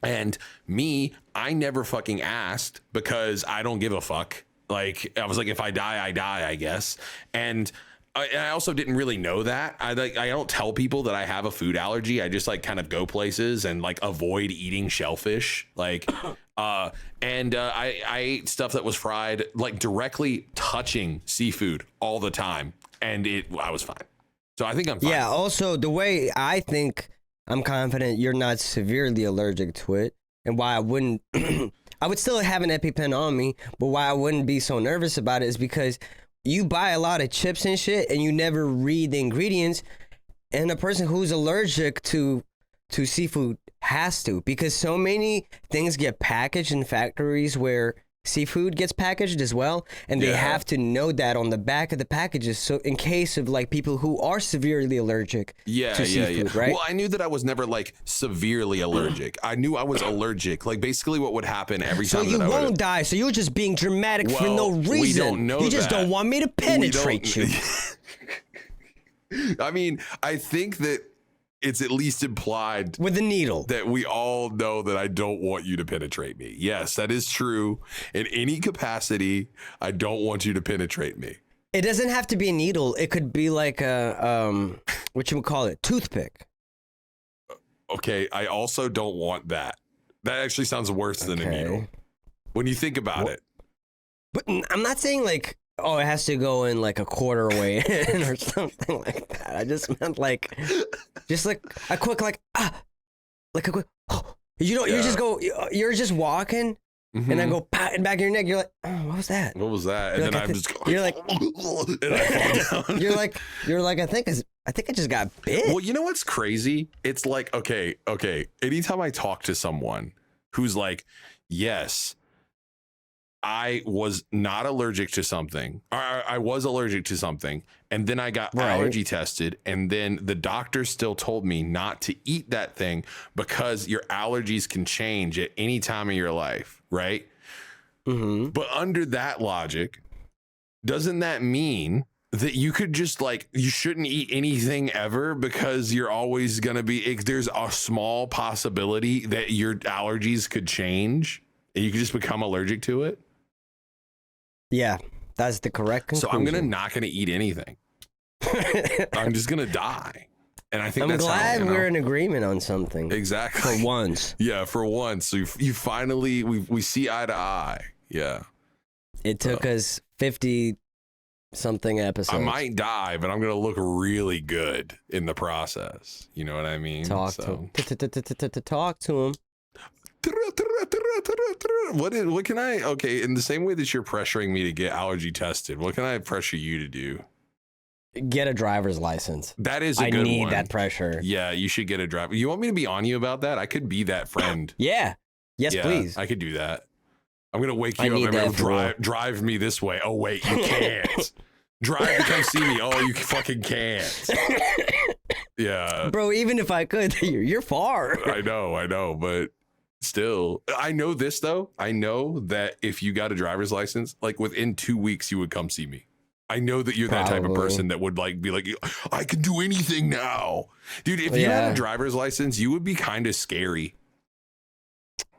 And me, I never fucking asked because I don't give a fuck. Like, I was like, if I die, I die, I guess. And I also didn't really know that. I don't tell people that I have a food allergy. I just like kind of go places and like avoid eating shellfish. Like, I ate stuff that was fried, like directly touching seafood all the time. And I was fine. So I think I'm fine.
Yeah. Also, the way I think I'm confident you're not severely allergic to it, and why I wouldn't, I would still have an EpiPen on me, but why I wouldn't be so nervous about it is because you buy a lot of chips and shit and you never read the ingredients. and a person who's allergic to seafood has to, because so many things get packaged in factories where seafood gets packaged as well, and they have to know that on the back of the packages, so in case of like people who are severely allergic to seafood, right?
Well, I knew that I was never like severely allergic. I knew I was allergic. Like basically what would happen every time
so
that
you won't die, so you're just being dramatic for no reason.
We don't know
you just
that.
don't want me to penetrate you.
I mean, I think that it's at least implied
With a needle.
that we all know that I don't want you to penetrate me. Yes, that is true. In any capacity, I don't want you to penetrate me.
It doesn't have to be a needle. It could be like a what you would call it, toothpick.
Okay, I also don't want that. That actually sounds worse than a needle. When you think about it.
But I'm not saying like, oh, it has to go in like a quarter way in or something like that. I just meant like, just like a quick like like a quick. Oh, you know, you just go. You're just walking, and I go pat in the back of your neck. You're like, oh, what was that?
What was that? And
You're
then
like,
I'm just.
You're like,
and I fall down.
you're like, I think I just got bit.
Well, you know what's crazy? It's like, okay. Anytime I talk to someone who's like, yes, I was not allergic to something. I was allergic to something. And then I got allergy tested. And then the doctor still told me not to eat that thing because your allergies can change at any time of your life. Right.
Mm-hmm.
But under that logic, doesn't that mean that you could just like, you shouldn't eat anything ever because you're always going to be, there's a small possibility that your allergies could change and you could just become allergic to it?
Yeah, that's the correct conclusion.
So I'm not gonna eat anything. I'm just gonna die. And I think
I'm
that's
glad
how,
we're in agreement on something.
Exactly.
For once.
Yeah, for once. So you finally we see eye to eye. Yeah.
It took us 50 something episodes.
I might die, but I'm gonna look really good in the process. You know what I mean?
Talk to him.
What can I, okay, in the same way that you're pressuring me to get allergy tested, what can I pressure you to do?
Get a driver's license.
That is a good one.
I need that pressure.
Yeah, you should get a driver. You want me to be on you about that? I could be that friend.
Yeah. Yes, please.
I could do that. I'm going to wake you up and drive me this way. Oh, wait, you can't. Drive to come see me. Oh, you fucking can't. Yeah.
Bro, even if I could, you're far.
I know, but still. I know this, though. I know that if you got a driver's license, like within 2 weeks, you would come see me. I know that you're that type of person that would like be like, I can do anything now. Dude, if you had a driver's license, you would be kind of scary.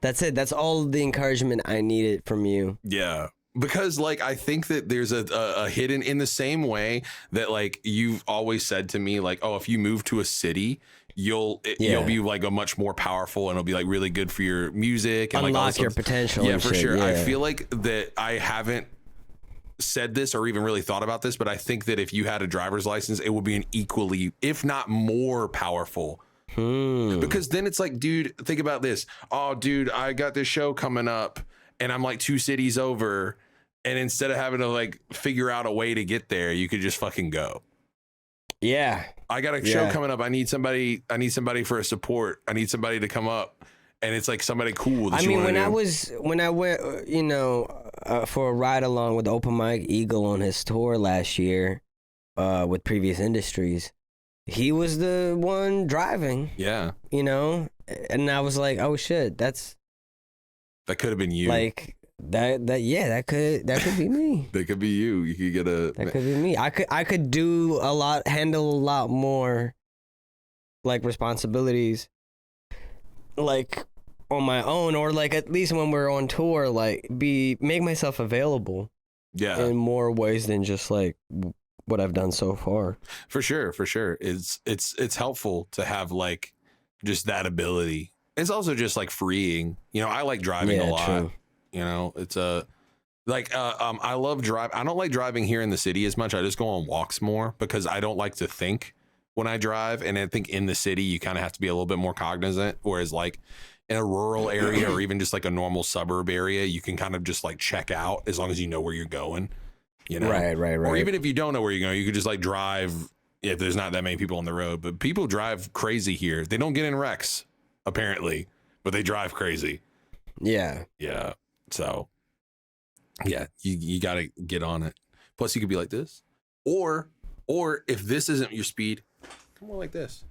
That's it. That's all the encouragement I needed from you.
Yeah. Because like, I think that there's a hidden, in the same way that like you've always said to me, like, oh, if you move to a city, you'll be like a much more powerful, and it'll be like really good for your music and
unlock
like
your potential.
Yeah, for sure.
Yeah.
I feel like that I haven't said this or even really thought about this, but I think that if you had a driver's license, it would be an equally, if not more powerful. Because then it's like, dude, think about this. Oh, dude, I got this show coming up and I'm like 2 cities over. And instead of having to like figure out a way to get there, you could just fucking go.
Yeah.
I got a show coming up. I need somebody for a support. I need somebody to come up. And it's like somebody cool. That when I
went, you know, for a ride along with Open Mike Eagle on his tour last year, with Previous Industries, he was the one driving.
Yeah.
You know, and I was like, oh shit, that
could have been you.
Like that could be me.
That could be you. You could get a.
That could be me. I could do a lot, handle a lot more, like responsibilities, like on my own, or like at least when we're on tour, like make myself available.
Yeah.
In more ways than just like what I've done so far.
For sure. It's helpful to have like just that ability. It's also just like freeing. You know, I like driving a lot. True. You know, it's I love drive. I don't like driving here in the city as much. I just go on walks more because I don't like to think when I drive. And I think in the city, you kind of have to be a little bit more cognizant. Whereas like in a rural area or even just like a normal suburb area, you can kind of just like check out as long as you know where you're going. You know,
right.
Or even if you don't know where you're going, you could just like drive if there's not that many people on the road. But people drive crazy here. They don't get in wrecks, apparently, but they drive crazy.
Yeah.
Yeah. So, yeah, you got to get on it. Plus, you could be like this. Or if this isn't your speed, come on like this.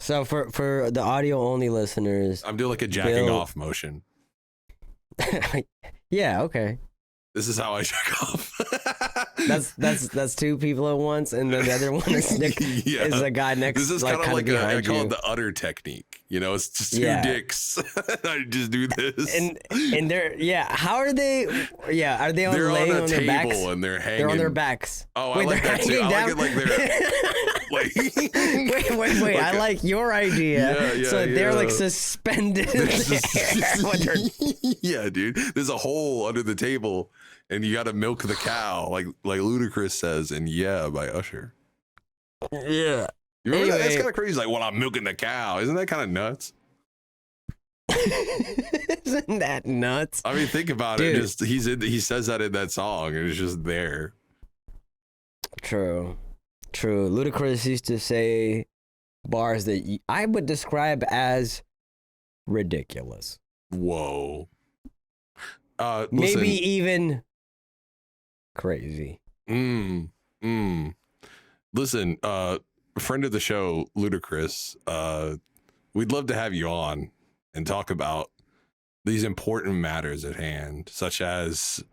So for the audio only listeners,
I'm doing like a jacking off motion.
yeah, okay.
This is how I jack off.
That's two people at once, and then the other one is Nick, is a guy next.
This is
like,
kind of like I call
you.
it the udder technique. You know, it's just two dicks. I just do this.
And they're how are they? Yeah, are they
they're
laying on their backs?
And they're hanging.
They're on their backs.
Oh,
wait,
I like that too. I like it like they're like.
Wait. I like your idea.
Yeah,
so they're like suspended in the air.
Yeah, dude. There's a hole under the table, and you got to milk the cow, like Ludacris says, and "Yeah" by Usher.
Yeah.
You remember that? That's kind of crazy. Like, well, I'm milking the cow. Isn't that kind of nuts?
Isn't that nuts?
I mean, think about it. Just he says that in that song, and it's just there.
True. Ludacris used to say bars that I would describe as ridiculous.
Whoa.
Maybe even crazy.
Listen, friend of the show, Ludacris, we'd love to have you on and talk about these important matters at hand, such as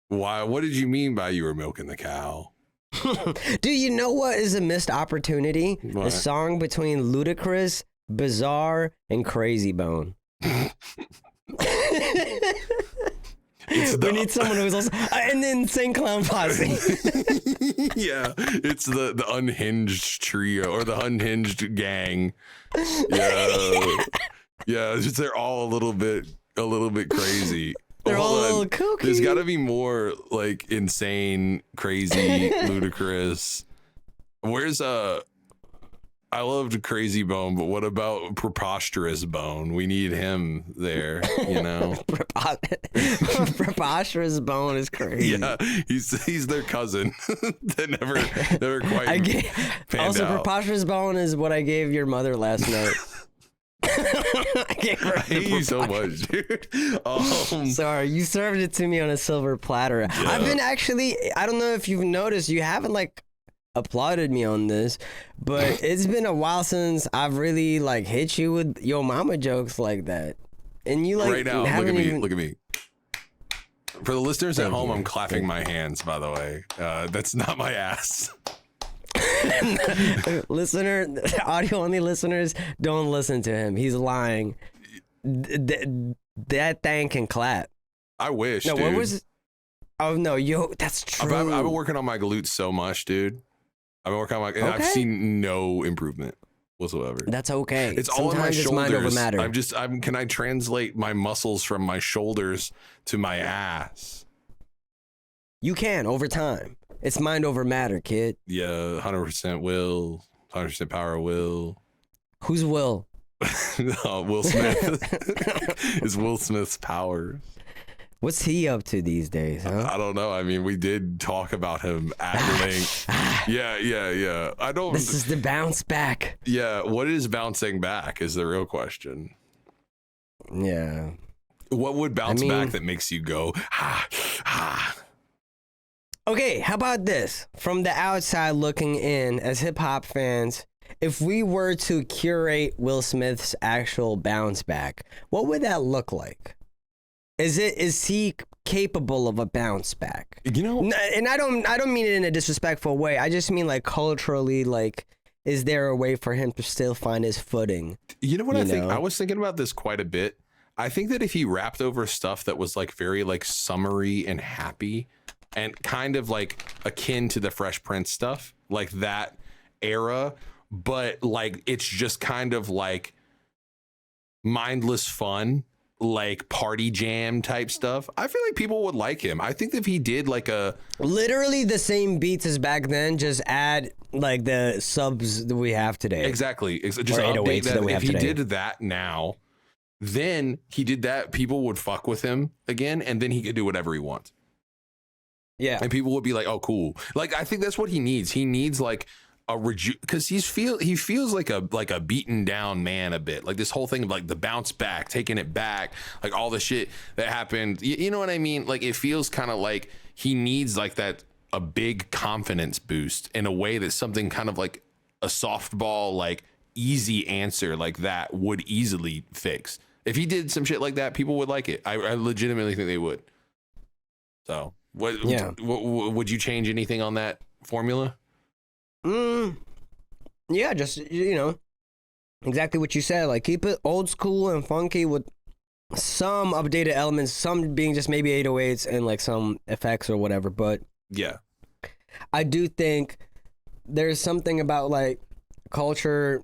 what did you mean by you were milking the cow?
Do you know what is a missed opportunity?
What?
A song between Ludacris, Bizarre, and Crazy Bone. We need someone who's also and then Insane Clown Posse.
Yeah, it's the unhinged trio or the unhinged gang. Yeah, it's just they're all a little bit crazy.
They're all a little kooky.
There's got to be more like insane, crazy, ludicrous. Where's I loved Crazy Bone, but what about Preposterous Bone? We need him there, you know.
Preposterous Bone is crazy.
Yeah, he's their cousin that never quite panned
also,
out.
Preposterous Bone is what I gave your mother last night.
I hate you so much, dude.
Sorry, you served it to me on a silver platter. Yeah. I've been I don't know if you've noticed, you haven't like applauded me on this, but it's been a while since I've really like hit you with yo mama jokes like that. And you like
right now, look at me. For the listeners at home, I'm clapping my hands, by the way. That's not my ass.
Audio only listeners, don't listen to him. He's lying. That thing can clap.
I wish.
No,
dude.
what was? Oh no, that's true.
I've been working on my glutes so much, dude. I've been working on and I've seen no improvement whatsoever.
That's okay.
It's all in my shoulders.
Mind over matter.
Can I translate my muscles from my shoulders to my ass?
You can over time. It's mind over matter, kid.
Yeah, 100% will, 100% power will.
Who's Will?
Will Smith. It's Will Smith's powers.
What's he up to these days, huh?
I don't know. I mean, we did talk about him at length. Yeah. I don't.
This is the bounce back.
Yeah. What is bouncing back is the real question.
Yeah.
What would bounce back that makes you go, ha, ha?
Okay, how about this? From the outside looking in, as hip hop fans, if we were to curate Will Smith's actual bounce back, what would that look like? Is he capable of a bounce back?
You know,
and I don't mean it in a disrespectful way. I just mean like culturally, like, is there a way for him to still find his footing?
You know what I think? I was thinking about this quite a bit. I think that if he rapped over stuff that was like very like summery and happy and kind of like akin to the Fresh Prince stuff, like that era, but like it's just kind of like mindless fun, like party jam type stuff, I feel like people would like him. I think if he did like a
literally the same beats as back then, just add like the subs that we have today.
Exactly. Just update that. If he did that now, then he did that, people would fuck with him again, and then he could do whatever he wants.
Yeah.
And people would be like, oh, cool. Like, I think that's what he needs. He needs like because he feels like a beaten down man a bit, like this whole thing of like the bounce back, taking it back, like all the shit that happened. You know what I mean? Like it feels kind of like he needs like that, a big confidence boost in a way that something kind of like a softball, like easy answer like that would easily fix. If he did some shit like that, people would like it. I legitimately think they would. So what would you change anything on that formula?
Yeah, just, you know, exactly what you said. Like, keep it old school and funky with some updated elements, some being just maybe 808s and like some effects or whatever. But
yeah,
I do think there's something about like culture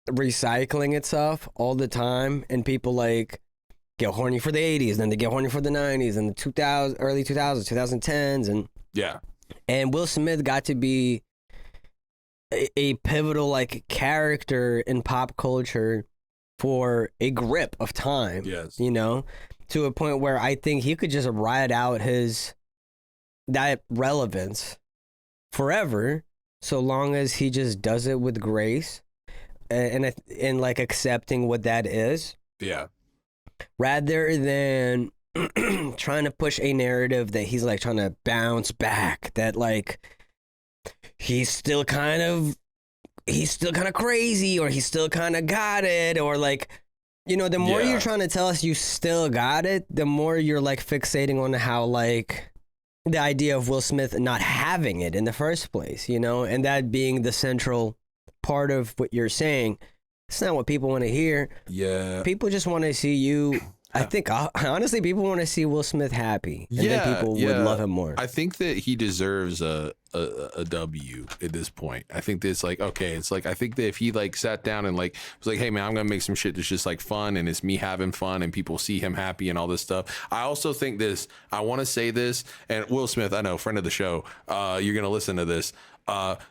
recycling itself all the time, and people like get horny for the 80s, then they get horny for the 90s and the 2000s, early 2000s, 2010s, and
yeah.
And Will Smith got to be a pivotal like character in pop culture for a grip of time.
Yes.
You know, to a point where I think he could just ride out that relevance forever, so long as he just does it with grace and like accepting what that is.
Yeah.
Rather than trying to push a narrative that he's like trying to bounce back, that like he's still kind of crazy, or he's still kind of got it, or like, you know, the more you're trying to tell us you still got it, the more you're like fixating on how like the idea of Will Smith not having it in the first place, you know, and that being the central part of what you're saying. It's not what people want to hear.
Yeah.
People just want to see you. I think honestly, people want to see Will Smith happy, and then people would love him more.
I think that he deserves a W at this point. I think that it's like, okay, it's like, I think that if he like sat down and like was like, hey man, I'm gonna make some shit that's just like fun, and it's me having fun, and people see him happy and all this stuff. I also think this. I want to say this, and Will Smith, I know, friend of the show, you're gonna listen to this.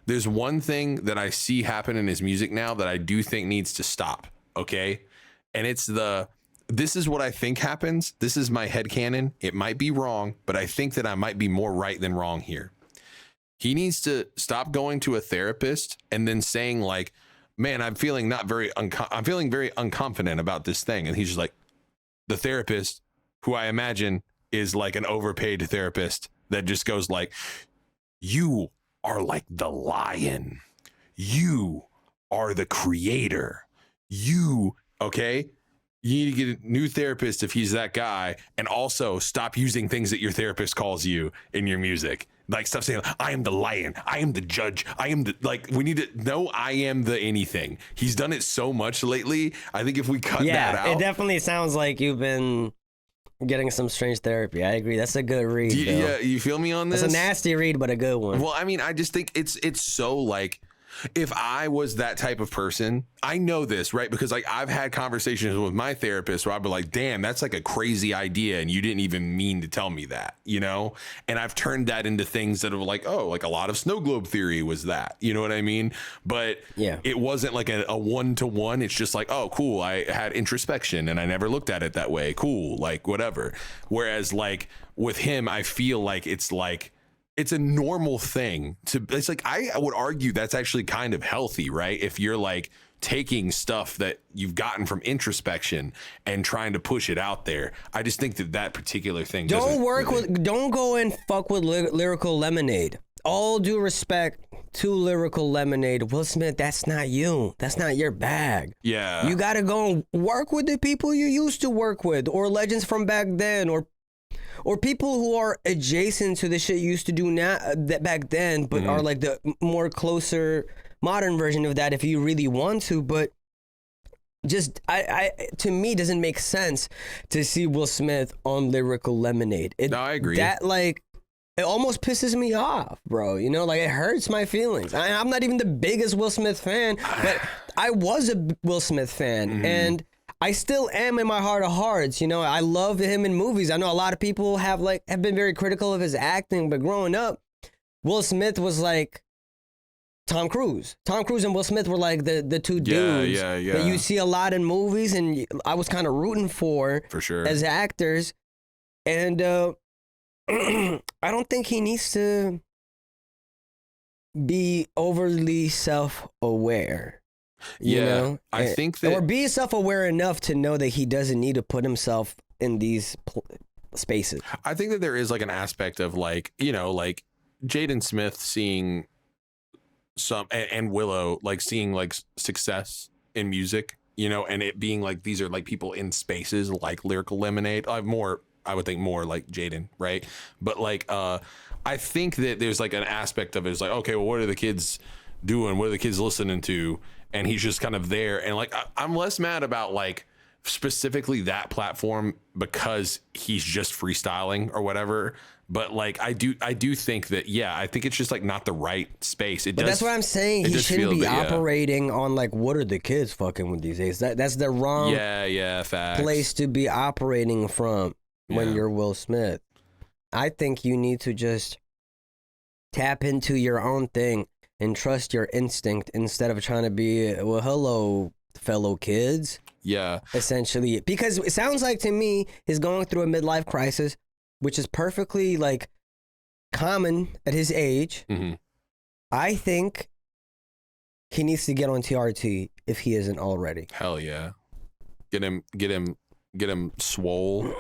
There's one thing that I see happen in his music now that I do think needs to stop. Okay, and it's this is what I think happens. This is my headcanon. It might be wrong, but I think that I might be more right than wrong here. He needs to stop going to a therapist and then saying like, man, I'm feeling very unconfident about this thing. And he's just like, the therapist, who I imagine is like an overpaid therapist that just goes like, you are like the lion. You are the creator. Okay? You need to get a new therapist if he's that guy, and also stop using things that your therapist calls you in your music. Like, stop saying, I am the lion, I am the judge, I am the, like, we need to know I am the anything. He's done it so much lately. I think if we cut that out.
It definitely sounds like you've been getting some strange therapy. I agree. That's a good read.
Yeah, you feel me on this?
It's a nasty read, but a good one.
Well, I mean, I just think it's so like, if I was that type of person, I know this, right? Because like I've had conversations with my therapist where I'd be like, damn, that's like a crazy idea, and you didn't even mean to tell me that, you know? And I've turned that into things that are like, oh, like a lot of snow globe theory was that, you know what I mean? But it wasn't like a one-to-one. It's just like, oh, cool, I had introspection and I never looked at it that way. Cool, like whatever. Whereas like with him, I feel like it's a normal thing it's like, I would argue that's actually kind of healthy, right? If you're like taking stuff that you've gotten from introspection and trying to push it out there. I just think that particular thing don't
go and fuck with Lyrical Lemonade. All due respect to Lyrical Lemonade, Will Smith, that's not you. That's not your bag.
Yeah.
You gotta go and work with the people you used to work with, or legends from back then, or people who are adjacent to the shit you used to do now that back then, but are like the more closer modern version of that if you really want to. But just I to me doesn't make sense to see Will Smith on Lyrical Lemonade.
No, I agree.
That like it almost pisses me off, bro. You know, like it hurts my feelings. I'm not even the biggest Will Smith fan, but I was a Will Smith fan, and I still am in my heart of hearts. You know, I love him in movies. I know a lot of people have been very critical of his acting, but growing up, Will Smith was like Tom Cruise. Tom Cruise and Will Smith were like the two dudes that you see a lot in movies, and I was kind of rooting for
sure
as actors. And I don't think he needs to be overly self-aware. You
Yeah,
know?
I think that
or be self-aware enough to know that he doesn't need to put himself in these spaces.
I think that there is like an aspect of like, you know, like Jaden Smith seeing some and Willow like seeing like success in music, you know, and it being like these are like people in spaces like Lyrical Lemonade. I would think more like Jaden, right? But like I think that there's like an aspect of it is like, okay, well, what are the kids doing? What are the kids listening to? And he's just kind of there. And like I'm less mad about like specifically that platform because he's just freestyling or whatever. But like I do think that I think it's just like not the right space.
But that's what I'm saying. He shouldn't be operating on like what are the kids fucking with these days. That's the wrong
facts.
place to be operating from when you're Will Smith. I think you need to just tap into your own thing and trust your instinct instead of trying to be, well, hello, fellow kids.
Yeah.
Essentially. Because it sounds like to me, he's going through a midlife crisis, which is perfectly like common at his age.
Mm-hmm.
I think he needs to get on TRT if he isn't already.
Hell yeah. Get him swole.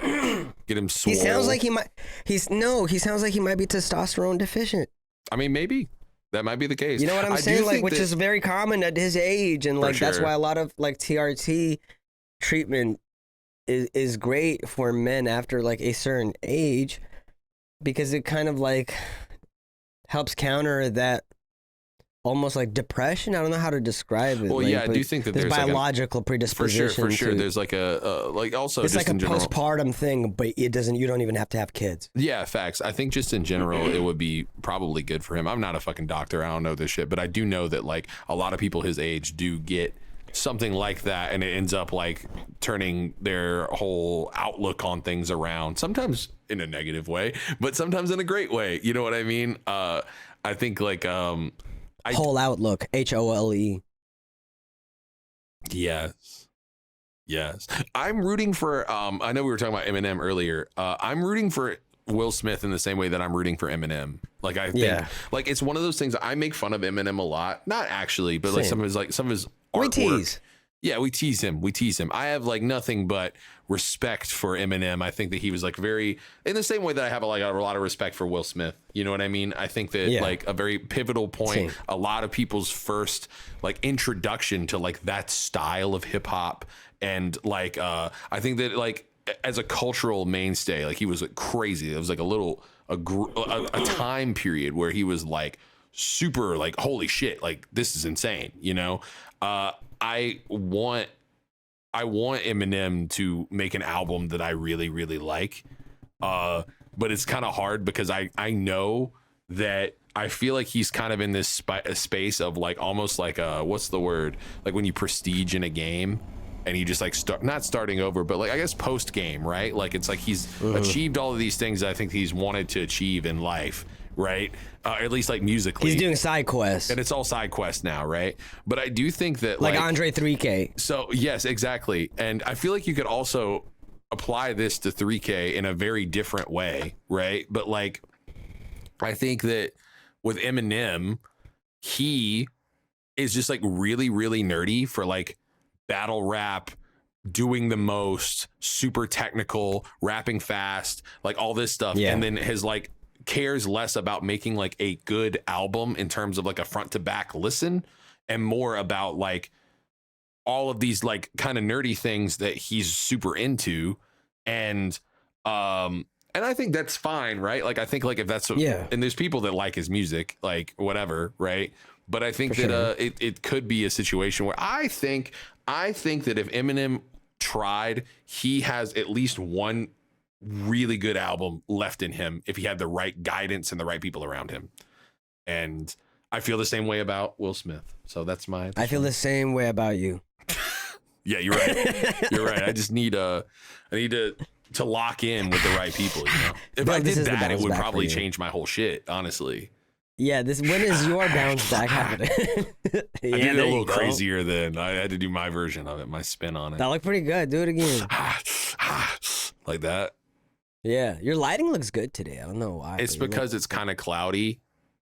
Get him swole.
He sounds like he might he sounds like he might be testosterone deficient.
I mean, maybe. That might be the case.
You know what I'm saying? Like, which is very common at his age, and like that's why a lot of like TRT treatment is great for men after like a certain age, because it kind of like helps counter that almost like depression. I don't know how to describe it.
Well,
like,
I do think that there's
biological
like
predisposition.
For sure. There's like a like also
it's
just
like a
in general,
postpartum thing, but it doesn't. You don't even have to have kids.
Yeah, facts. I think just in general, it would be probably good for him. I'm not a fucking doctor. I don't know this shit, but I do know that like a lot of people his age do get something like that, and it ends up like turning their whole outlook on things around. Sometimes in a negative way, but sometimes in a great way. You know what I mean? I think like
whole outlook, HOLE.
Yes. I'm rooting for I know we were talking about Eminem earlier. I'm rooting for Will Smith in the same way that I'm rooting for Eminem. Like I think like it's one of those things. I make fun of Eminem a lot. Not actually, but like some of his artwork.
We tease.
Yeah, we tease him. I have like nothing but respect for Eminem. I think that he was like very, in the same way that I have a lot of respect for Will Smith. You know what I mean? I think that like a very pivotal point, a lot of people's first like introduction to like that style of hip hop. And like, I think that like as a cultural mainstay, like he was like crazy. It was like a time period where he was like super like, holy shit, like this is insane, you know? I want Eminem to make an album that I really, really like. But it's kind of hard because I know that I feel like he's kind of in this space of like almost like what's the word? Like when you prestige in a game and you just like not starting over, but like I guess post game, right? Like it's like he's achieved all of these things that I think he's wanted to achieve in life. Right. At least like musically.
He's doing side quests.
And it's all side quests now, right? But I do think that
like Andre 3K.
So yes, exactly. And I feel like you could also apply this to 3K in a very different way, right? But like I think that with Eminem, he is just like really, really nerdy for like battle rap, doing the most, super technical, rapping fast, like all this stuff. And then his like cares less about making like a good album in terms of like a front to back listen and more about like all of these like kind of nerdy things that he's super into. And I think that's fine, right? Like I think like if that's and there's people that like his music, like whatever, right? But I think that it could be a situation where I think that if Eminem tried, he has at least one really good album left in him if he had the right guidance and the right people around him. And I feel the same way about Will Smith. So that's I feel
the same way about you.
Yeah, you're right. You're right. I just need to lock in with the right people, you know. If I did that, it would probably change my whole shit, honestly.
Yeah, when is your bounce back happening?
I did it a little crazier than I had to do my version of it, my spin on it.
That looked pretty good. Do it again.
Like that.
Yeah, your lighting looks good today. I don't know why.
It's because it's kind of cloudy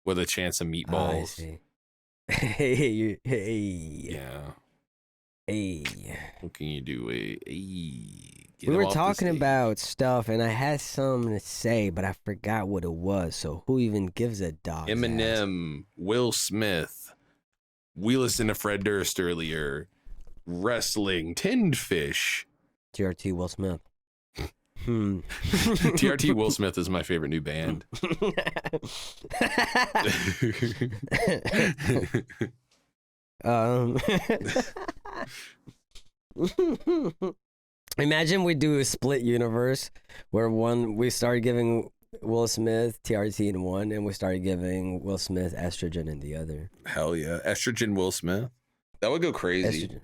with a chance of
I
meatballs.
see. Hey, hey,
Yeah.
hey.
What can you do? Get
We
him
were
off the
talking
stage.
about stuff, and I had something to say, but I forgot what it was. So who even gives a dog's ass?
Eminem, Will Smith. We listened to Fred Durst earlier. Wrestling, tinned fish.
TRT Will Smith.
TRT Will Smith is my favorite new band.
um, Imagine we do a split universe where we started giving Will Smith TRT in one, and we started giving Will Smith estrogen in the other.
Hell yeah. Estrogen Will Smith. That would go crazy.
Estrogen.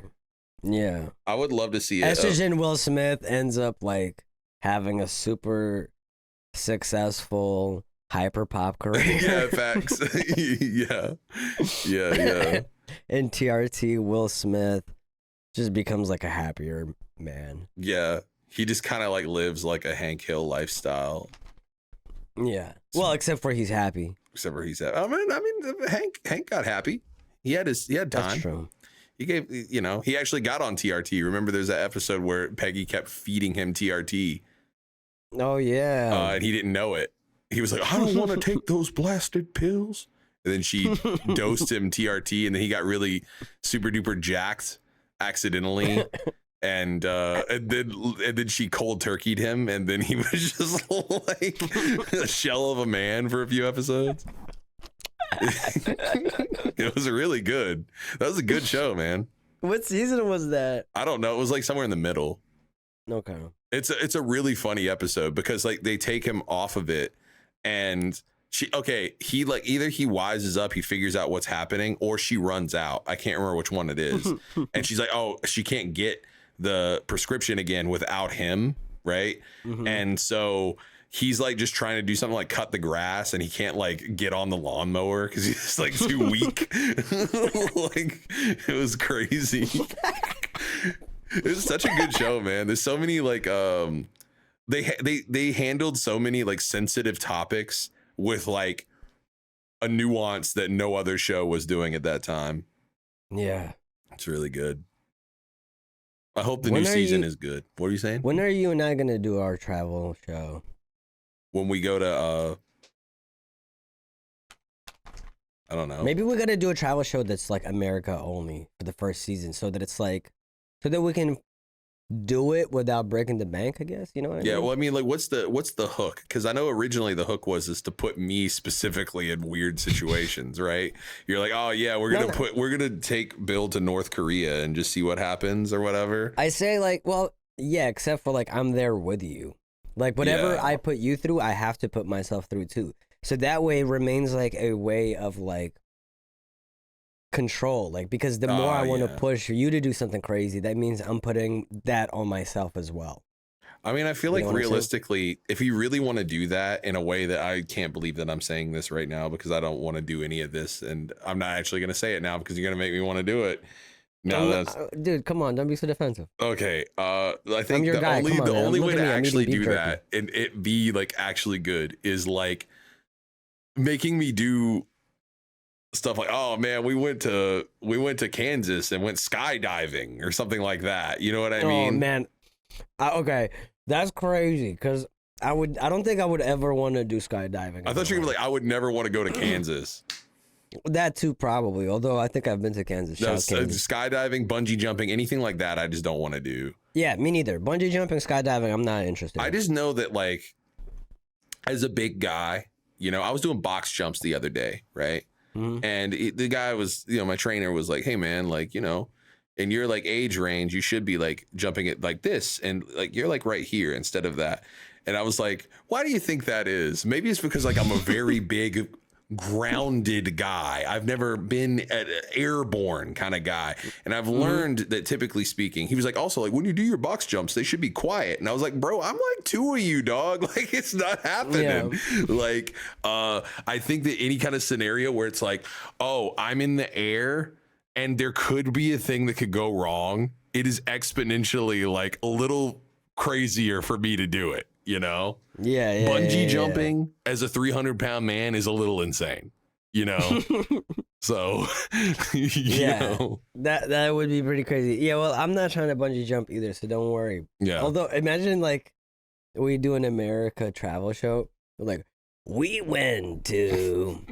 Yeah.
I would love to see it.
Estrogen Will Smith ends up like having a super successful hyper pop career.
Yeah, facts. Yeah.
And TRT Will Smith just becomes like a happier man.
Yeah. He just kind of like lives like a Hank Hill lifestyle.
Yeah. Well, except for he's happy.
Except for he's happy. I mean, Hank got happy. He had time.
That's true.
He gave, he actually got on TRT. Remember, there's that episode where Peggy kept feeding him TRT.
Oh yeah.
And he didn't know it. He was like, I don't want to take those blasted pills. And then she dosed him TRT, and then he got really super duper jacked accidentally. And then she cold turkeyed him, and then he was just like a shell of a man for a few episodes. It was really good. That was a good show, man.
What season was that?
I don't know. It was like somewhere in the middle.
Okay.
It's a really funny episode because like they take him off of it, and he like either he wises up, he figures out what's happening, or she runs out. I can't remember which one it is. And she's like, oh, she can't get the prescription again without him, right?
Mm-hmm.
And so he's like just trying to do something like cut the grass, and he can't like get on the lawnmower because he's just like too weak. Like it was crazy. It was such a good show, man. There's so many like they handled so many like sensitive topics with like a nuance that no other show was doing at that time.
Yeah.
It's really good. I hope the new season is good. What are you saying?
When are you and I gonna do our travel show?
When we go to I don't know.
Maybe we gotta do a travel show that's like America only for the first season, so that it's like, so that we can do it without breaking the bank, I guess. You know what I mean?
Yeah, well, I mean, like, what's the hook? Because I know originally the hook was to put me specifically in weird situations, right? You're like, oh yeah, we're gonna take Bill to North Korea and just see what happens or whatever.
I say like, well, yeah, except for like I'm there with you. Like whatever I put you through, I have to put myself through too. So that way it remains like a way of like control, like, because the more I want to push you to do something crazy, that means I'm putting that on myself as well.
I mean, I feel like realistically, if you really want to do that in a way that I can't believe that I'm saying this right now because I don't want to do any of this, and I'm not actually going to say it now because you're going to make me want to do it. No,
dude, come on, don't be so defensive.
Okay, I think
the
only way to actually do that and it be like actually good is like making me do stuff like, oh man, we went to Kansas and went skydiving or something like that. You know what I mean?
Oh man, okay, that's crazy because I don't think I would ever want to do skydiving.
I thought you were like, I would never want to go to Kansas.
That too, probably. Although I think I've been to Kansas.
No, skydiving, bungee jumping, anything like that, I just don't want to do.
Yeah, me neither. Bungee jumping, skydiving, I'm not interested.
I just know that, like, as a big guy, I was doing box jumps the other day, right?
Mm-hmm.
And the guy was, my trainer was like, hey man, like, in your like age range, you should be like jumping it like this, and like you're like right here instead of that. And I was like, why do you think that is? Maybe it's because like I'm a very big grounded guy. I've never been an airborne kind of guy, and I've learned that typically speaking, he was like, also like when you do your box jumps, they should be quiet. And I was like, bro, I'm like two of you, dog. Like it's not happening. Yeah. Like I think that any kind of scenario where it's like, oh, I'm in the air and there could be a thing that could go wrong, it is exponentially like a little crazier for me to do it. Bungee jumping as a 300-pound man is a little insane. you know? So,
Yeah.
know,
That would be pretty crazy. Yeah, well, I'm not trying to bungee jump either, so don't worry.
yeah.
Although, imagine like we do an America travel show. Like, we went to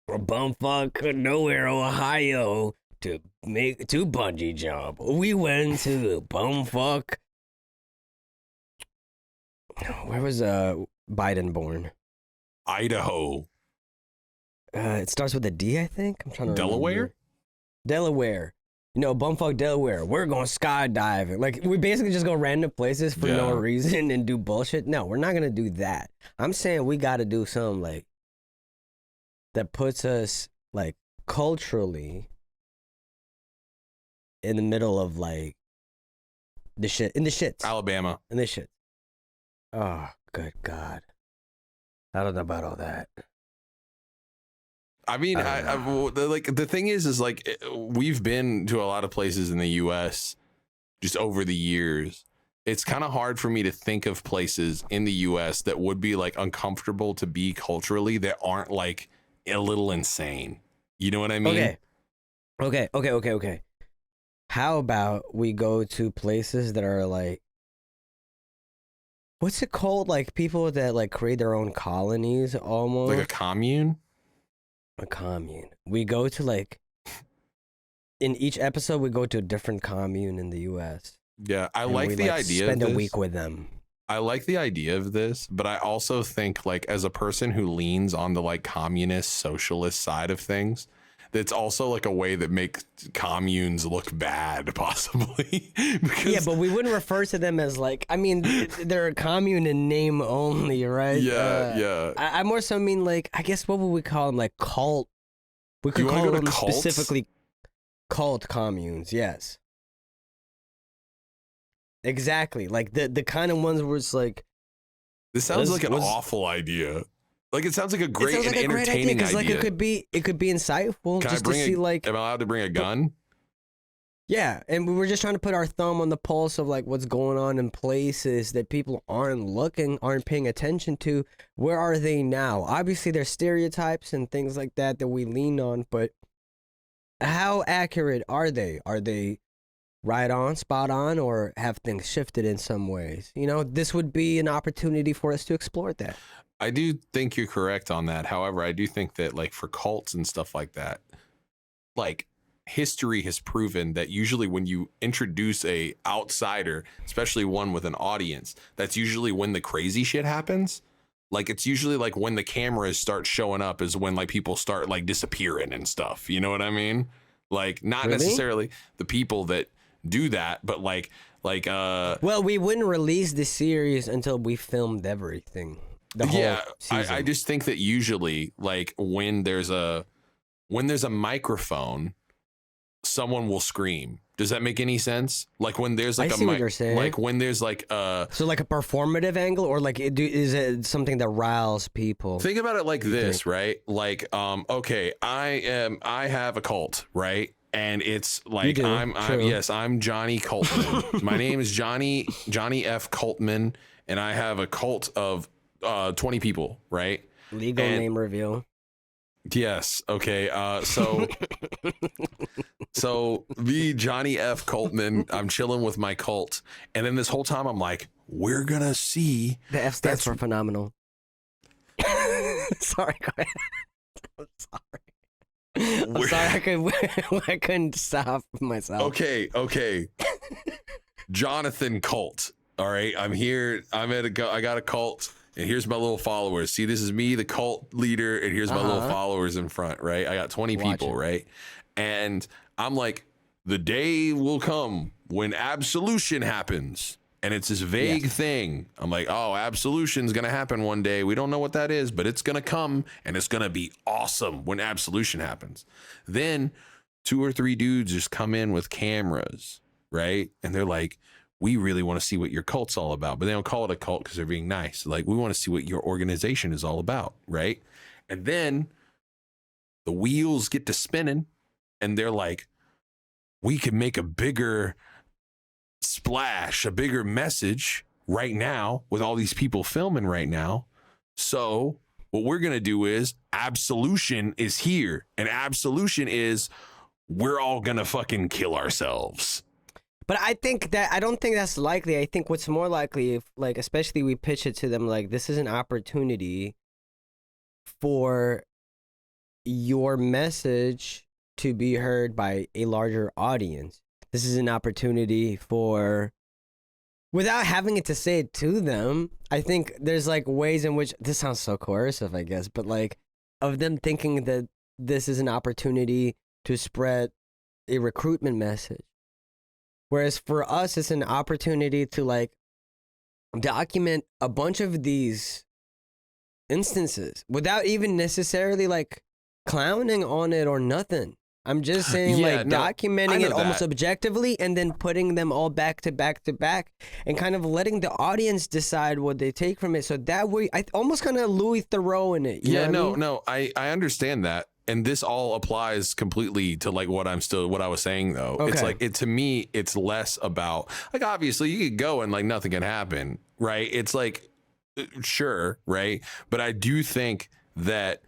bumfuck nowhere, Ohio to bungee jump. We went to bumfuck. Where was Biden born?
Idaho.
It starts with a D, I think. I'm trying to
Delaware?
remember. Delaware. You know, bumfuck Delaware. We're going skydiving. Like, we basically just go random places for no
Yeah.
reason and do bullshit. No, we're not gonna do that. I'm saying we got to do something like that puts us like culturally in the middle of like the shit in the shits
Alabama.
in the shit. Oh, good God! I don't know about all that.
I mean, like the thing is like we've been to a lot of places in the U.S. just over the years. It's kind of hard for me to think of places in the U.S. that would be like uncomfortable to be culturally that aren't like a little insane. You know what I mean?
Okay. How about we go to places that are like, what's it called? Like people that like create their own colonies almost.
Like a commune?
A commune. We go to like, in each episode, we go to a different commune in the U.S.
Yeah, I
and
like
we,
the idea of
spend
this.
a week with them.
I like the idea of this, but I also think like as a person who leans on the like communist socialist side of things, that's also like a way that makes communes look bad possibly. Because,
Yeah, but we wouldn't refer to them as like, I mean, they're a commune in name only, right?
yeah.
I more so mean like, I guess what would we call them? Like cult. We could
You wanna
call
go to
them
cults?
specifically cult communes. Yes. Exactly. Like the kind of ones where it's like,
This sounds like an
was-
awful idea. Like it sounds like a great
it sounds like
and
a great idea
entertaining
because like
idea.
it could be insightful
Can I
just to
bring
see like,
am I allowed to bring a gun?
yeah, and we were just trying to put our thumb on the pulse of like what's going on in places that people aren't paying attention to. Where are they now? Obviously there's stereotypes and things like that we lean on, but how accurate are they? Are they right on, spot on, or have things shifted in some ways? You know, this would be an opportunity for us to explore that.
I do think you're correct on that. However, I do think that like for cults and stuff like that, like history has proven that usually when you introduce a outsider, especially one with an audience, that's usually when the crazy shit happens. Like it's usually like when the cameras start showing up is when like people start like disappearing and stuff. You know what I mean? Like not
Really?
necessarily the people that do that, but like
Well, we wouldn't release the series until we filmed everything. The whole
yeah,
season.
I just think that usually like when there's a microphone, someone will scream. Does that make any sense? Like when there's like
I see what you're saying.
like when there's like
So like a performative angle, or like is it something that riles people?
think about it like this, right? Like okay, I have a cult, right? And it's like
do,
I'm
true.
I'm Johnny Coltman. My name is Johnny F. Coltman, and I have a cult of 20 people, right?
Legal
and-
name reveal.
Yes. Okay. So me, Johnny F. Coltman, I'm chilling with my cult, and then this whole time I'm like, we're gonna see.
The F stands for phenomenal. Sorry, go ahead. I'm sorry. I'm sorry, I couldn't stop myself.
Okay. Jonathan Cult. All right. I'm here. I got a cult. And here's my little followers. See, this is me, the cult leader, and here's my little followers in front, right? I got 20
Watch
people,
it.
right? And I'm like, the day will come when absolution happens. And it's this vague thing. I'm like, oh, absolution's going to happen one day. We don't know what that is, but it's going to come, and it's going to be awesome when absolution happens. Then 2 or 3 dudes just come in with cameras, right? And they're like, we really want to see what your cult's all about. But they don't call it a cult because they're being nice. Like, we want to see what your organization is all about, right? And then the wheels get to spinning, and they're like, we can make a bigger splash, a bigger message right now with all these people filming right now. So What we're going to do is absolution is here. And absolution is we're all going to fucking kill ourselves.
But I don't think that's likely. I think what's more likely, if like, especially we pitch it to them, like, this is an opportunity for your message to be heard by a larger audience. This is an opportunity for, without having it to say it to them, I think there's like ways in which, this sounds so coercive, I guess, but like, of them thinking that this is an opportunity to spread a recruitment message. Whereas for us, it's an opportunity to like document a bunch of these instances without even necessarily like clowning on it or nothing. I'm just saying documenting it almost objectively and then putting them all back to back to back and kind of letting the audience decide what they take from it. So that way, I almost kind of Louis Theroux in it. You know what I mean?
I understand that. And this all applies completely to like what I was saying though.
Okay.
It's like to me, it's less about like, obviously you could go and like nothing can happen. Right. It's like, sure. Right. But I do think that.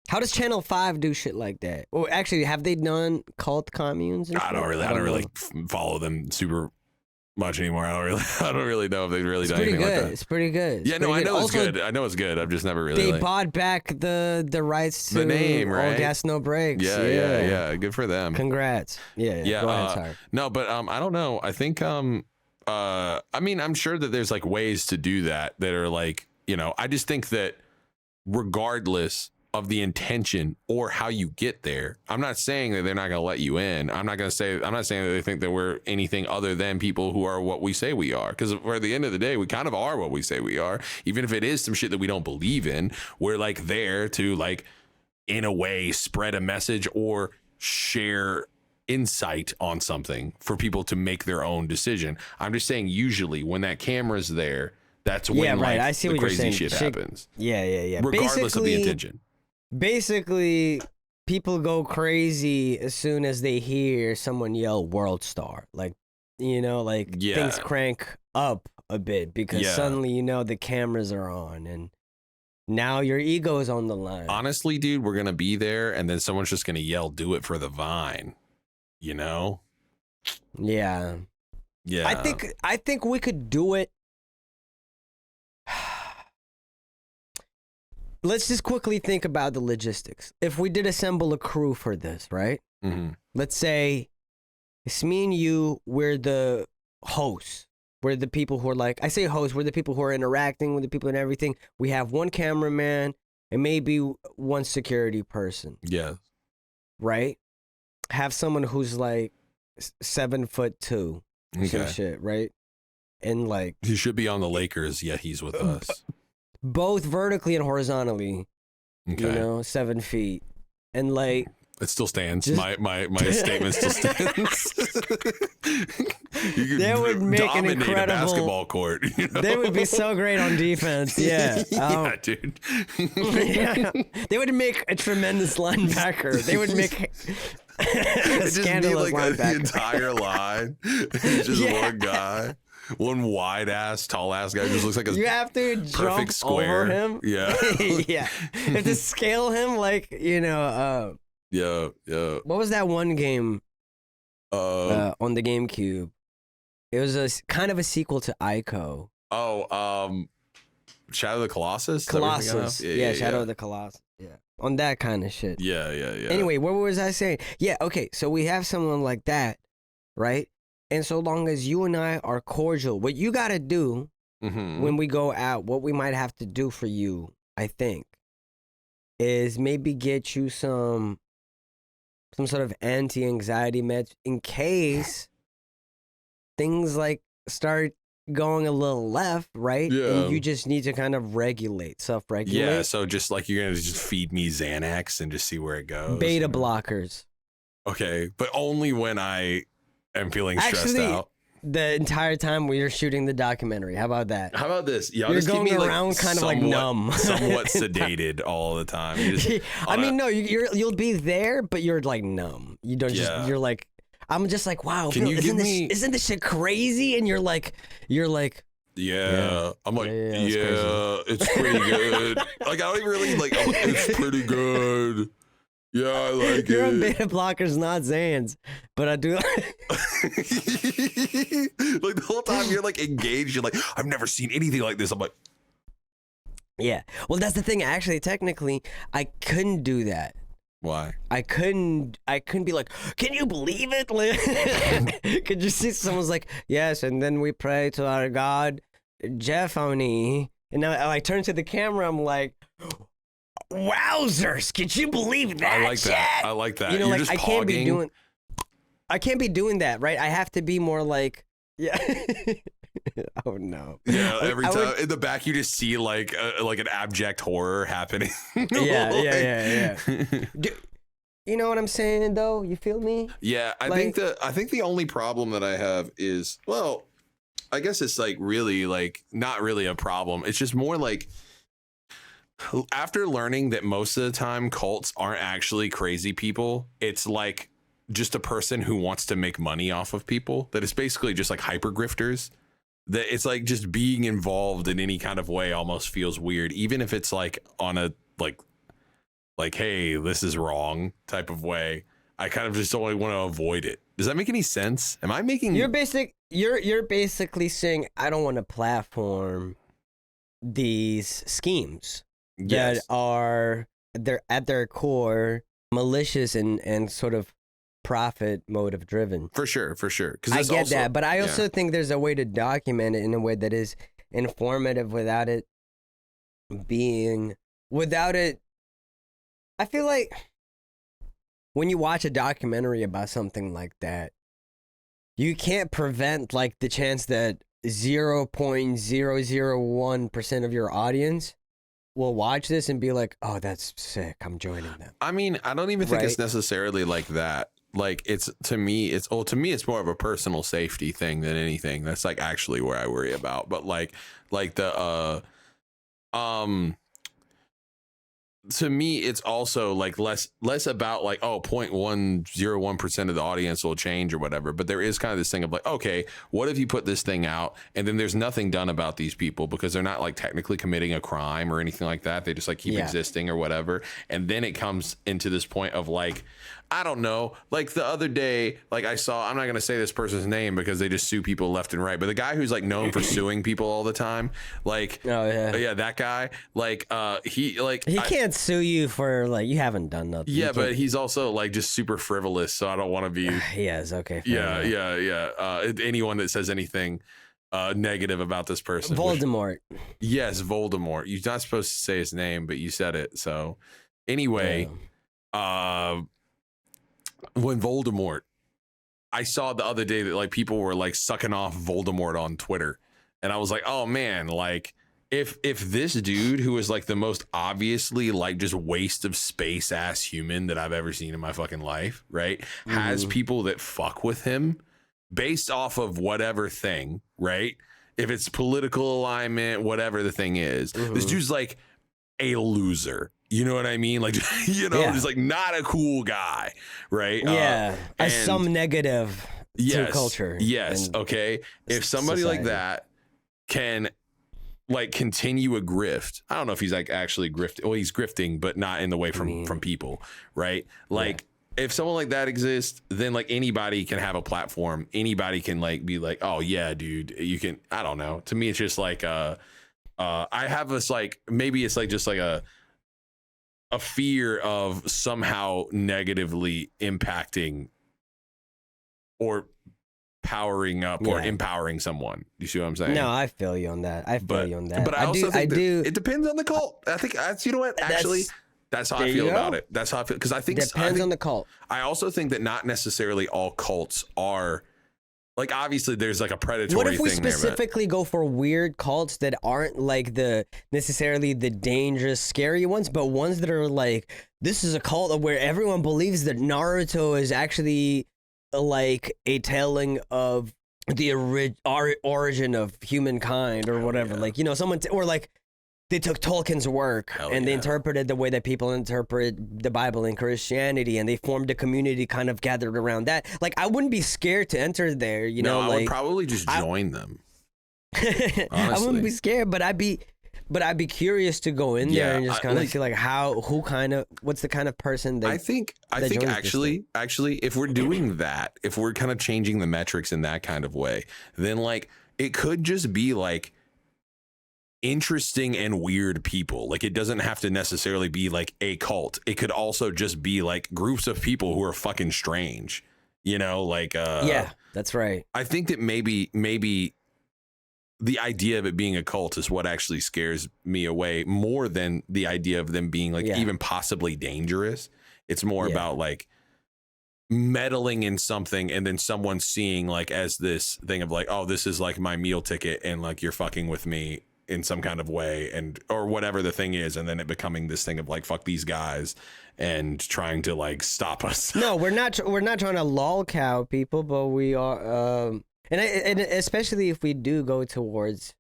How does Channel 5 do shit like that? Well, actually, have they done cult communes?
I don't really follow them super much anymore. I don't really know if they've really done anything like that.
It's pretty good.
Yeah, no, I know it's good. I know it's good. I've just never really.
They bought back the rights to
the name, right?
All Gas No Brakes.
Yeah. Good for them.
Congrats. Yeah. Go ahead, sorry.
No, but I don't know. I think I mean, I'm sure that there's like ways to do that are like, you know, I just think that regardless of the intention or how you get there, I'm not saying that they're not going to let you in. I'm not saying that they think that we're anything other than people who are what we say we are. Because at the end of the day, we kind of are what we say we are. Even if it is some shit that we don't believe in, we're like there to like, in a way, spread a message or share insight on something for people to make their own decision. I'm just saying, usually when that camera's there, that's when like,
I see
the
what
crazy
you're
shit happens.
Yeah.
Regardless of the intention.
Basically, people go crazy as soon as they hear someone yell "World Star." Like, you know, like things crank up a bit because suddenly, you know, the cameras are on and now your ego is on the line.
Honestly, dude, we're going to be there and then someone's just going to yell, "Do it for the Vine," you know?
Yeah. I think we could do it. Let's just quickly think about the logistics. If we did assemble a crew for this, right?
Mm-hmm.
Let's say it's me and you, we're the hosts. We're the people who are like, I say hosts, we're the people who are interacting with the people and everything. We have one cameraman and maybe one security person.
Yeah.
Right? Have someone who's like 7'2", some shit, right? And like,
he should be on the Lakers, yet he's with us.
Both vertically and horizontally, you know, 7 feet. And like,
it still stands. My statement still stands. You
they would make an incredible
a basketball court. You know?
They would be so great on defense. Yeah,
yeah, dude.
Yeah. They would make a tremendous linebacker. They would make a scandalous linebacker.
The entire line. Just one guy. One wide ass, tall ass guy just looks like a
you have to
perfect
jump
square.
Over him.
Yeah.
Yeah. You have to scale him like, you know,
yeah.
What was that one game on the GameCube? It was a kind of a sequel to Ico.
Shadow of the Colossus?
Colossus. Yeah, Shadow of the Colossus. Yeah. On that kind of shit.
Yeah.
Anyway, what was I saying? Yeah, okay. So we have someone like that, right? And so long as you and I are cordial, what you got to do when we go out, what we might have to do for you, I think, is maybe get you some sort of anti-anxiety meds in case things like start going a little left, right?
Yeah.
And you just need to kind of self-regulate.
Yeah, so just like you're going to just feed me Xanax and just see where it goes.
Beta blockers.
Okay, but only when I am feeling stressed out.
The entire time we are shooting the documentary. How about that?
How about this? Y'all
You're
just
going
keep me
around
like
kind of like numb.
somewhat sedated all the time.
I mean, no, you'll be there, but you're like numb. You don't just, you're like, I'm just like, wow,
Can
Bill,
you give me...
isn't this shit crazy? And you're like,
Yeah. I'm like,
Yeah,
yeah, it's pretty good. Like, I don't even really like, I'm like, it's pretty good. Yeah, I like
You're on
it.
beta blockers, not Zans, but I do.
Like the whole time you're like engaged, you're like, I've never seen anything like this. I'm like,
Yeah. Well, that's the thing. Actually, technically, I couldn't do that.
why?
I couldn't be like, can you believe it? Like, could you see someone's like, yes, and then we pray to our God, Jephony. And now I turn to the camera, I'm like, wowzers, could you believe that?
I like that. I like that.
You know,
You're
like
just
I
pogging.
can't be doing that, right? I have to be more yeah. Oh no.
Yeah, every
I
time
would-
in the back you just see like an abject horror happening.
Yeah. You know what I'm saying though? You feel me?
Yeah, I think the only problem that I have is, well, I guess it's like really like not really a problem. It's just more like after learning that most of the time cults aren't actually crazy people, it's like just a person who wants to make money off of people, that it's basically just like hyper grifters. That it's like just being involved in any kind of way almost feels weird, even if it's like on a like hey, this is wrong type of way. I kind of just don't want to avoid it. Does that make any sense? Am I making
You're basically saying I don't want to platform these schemes
yes.
that are they're at their core malicious and sort of profit motive driven.
For sure. Because
I get that, but I also think there's a way to document it in a way that is informative without it. I feel like when you watch a documentary about something like that, you can't prevent like the chance that 0.001% of your audience will watch this and be like, oh, that's sick, I'm joining them.
I mean, I don't even think it's
Right?
necessarily like that. Like to me it's more of a personal safety thing than anything. That's like actually where I worry about. But like the to me it's also like less about like, oh, 0.101% of the audience will change or whatever, but there is kind of this thing of like, okay, what if you put this thing out and then there's nothing done about these people because they're not like technically committing a crime or anything like that, they just like keep existing or whatever, and then it comes into this point of like, I don't know, like the other day, like I saw, I'm not gonna say this person's name because they just sue people left and right, but the guy who's like known for suing people all the time, like,
Oh yeah,
that guy, like he
can't sue you for like you haven't done nothing.
yeah, but he's also like just super frivolous, so I don't want to be.
He is okay.
Yeah. Anyone that says anything negative about this person,
Voldemort.
yes, Voldemort. You're not supposed to say his name, but you said it. So anyway, when Voldemort, I saw the other day that like people were like sucking off Voldemort on Twitter, and I was like, oh man, like. If this dude, who is like the most obviously like just waste of space ass human that I've ever seen in my fucking life, right, has people that fuck with him based off of whatever thing, right? If it's political alignment, whatever the thing is, this dude's like a loser. You know what I mean? Like, just like not a cool guy, right?
Yeah,
and
some negative to culture.
Yes,
and
okay. If somebody like
society.
that can like continue a grift, I don't know if he's like actually grifting. Well, he's grifting, but not in the way from people, right? Like if someone like that exists, then like anybody can have a platform. Anybody can like be like, oh yeah, dude, you can. I don't know. To me, it's just like I have this like, maybe it's like just like a fear of somehow negatively impacting or powering up or empowering someone. You see what I'm saying?
No, I feel you on that.
But I also think it depends on the cult. I think that's, you know what, actually that's how I feel about it. That's how I feel, because I think
depends on the cult.
I also think that not necessarily all cults are like, obviously there's like a predatory
What if we
thing
specifically go for weird cults that aren't like necessarily the dangerous, scary ones, but ones that are like, this is a cult where everyone believes that Naruto is actually like a telling of the origin of humankind or whatever. Like, someone or like they took Tolkien's work and they interpreted the way that people interpret the Bible and Christianity, and they formed a community kind of gathered around that. Like, I wouldn't be scared to enter there,
I would probably just join them.
I
Honestly.
wouldn't be scared, but I'd be curious to go in there and just kind of see like what's the kind of person that
I think
joins this
actually, if we're doing that, if we're kind of changing the metrics in that kind of way, then like it could just be like interesting and weird people. Like it doesn't have to necessarily be like a cult. It could also just be like groups of people who are fucking strange, you know, like
yeah, that's right.
I think that maybe the idea of it being a cult is what actually scares me away more than the idea of them being like even possibly dangerous. It's more about like meddling in something and then someone seeing like as this thing of like, oh, this is like my meal ticket and like you're fucking with me in some kind of way and or whatever the thing is, and then it becoming this thing of like fuck these guys and trying to like stop us.
No, we're not trying to lolcow people, but we are and especially if we do go towards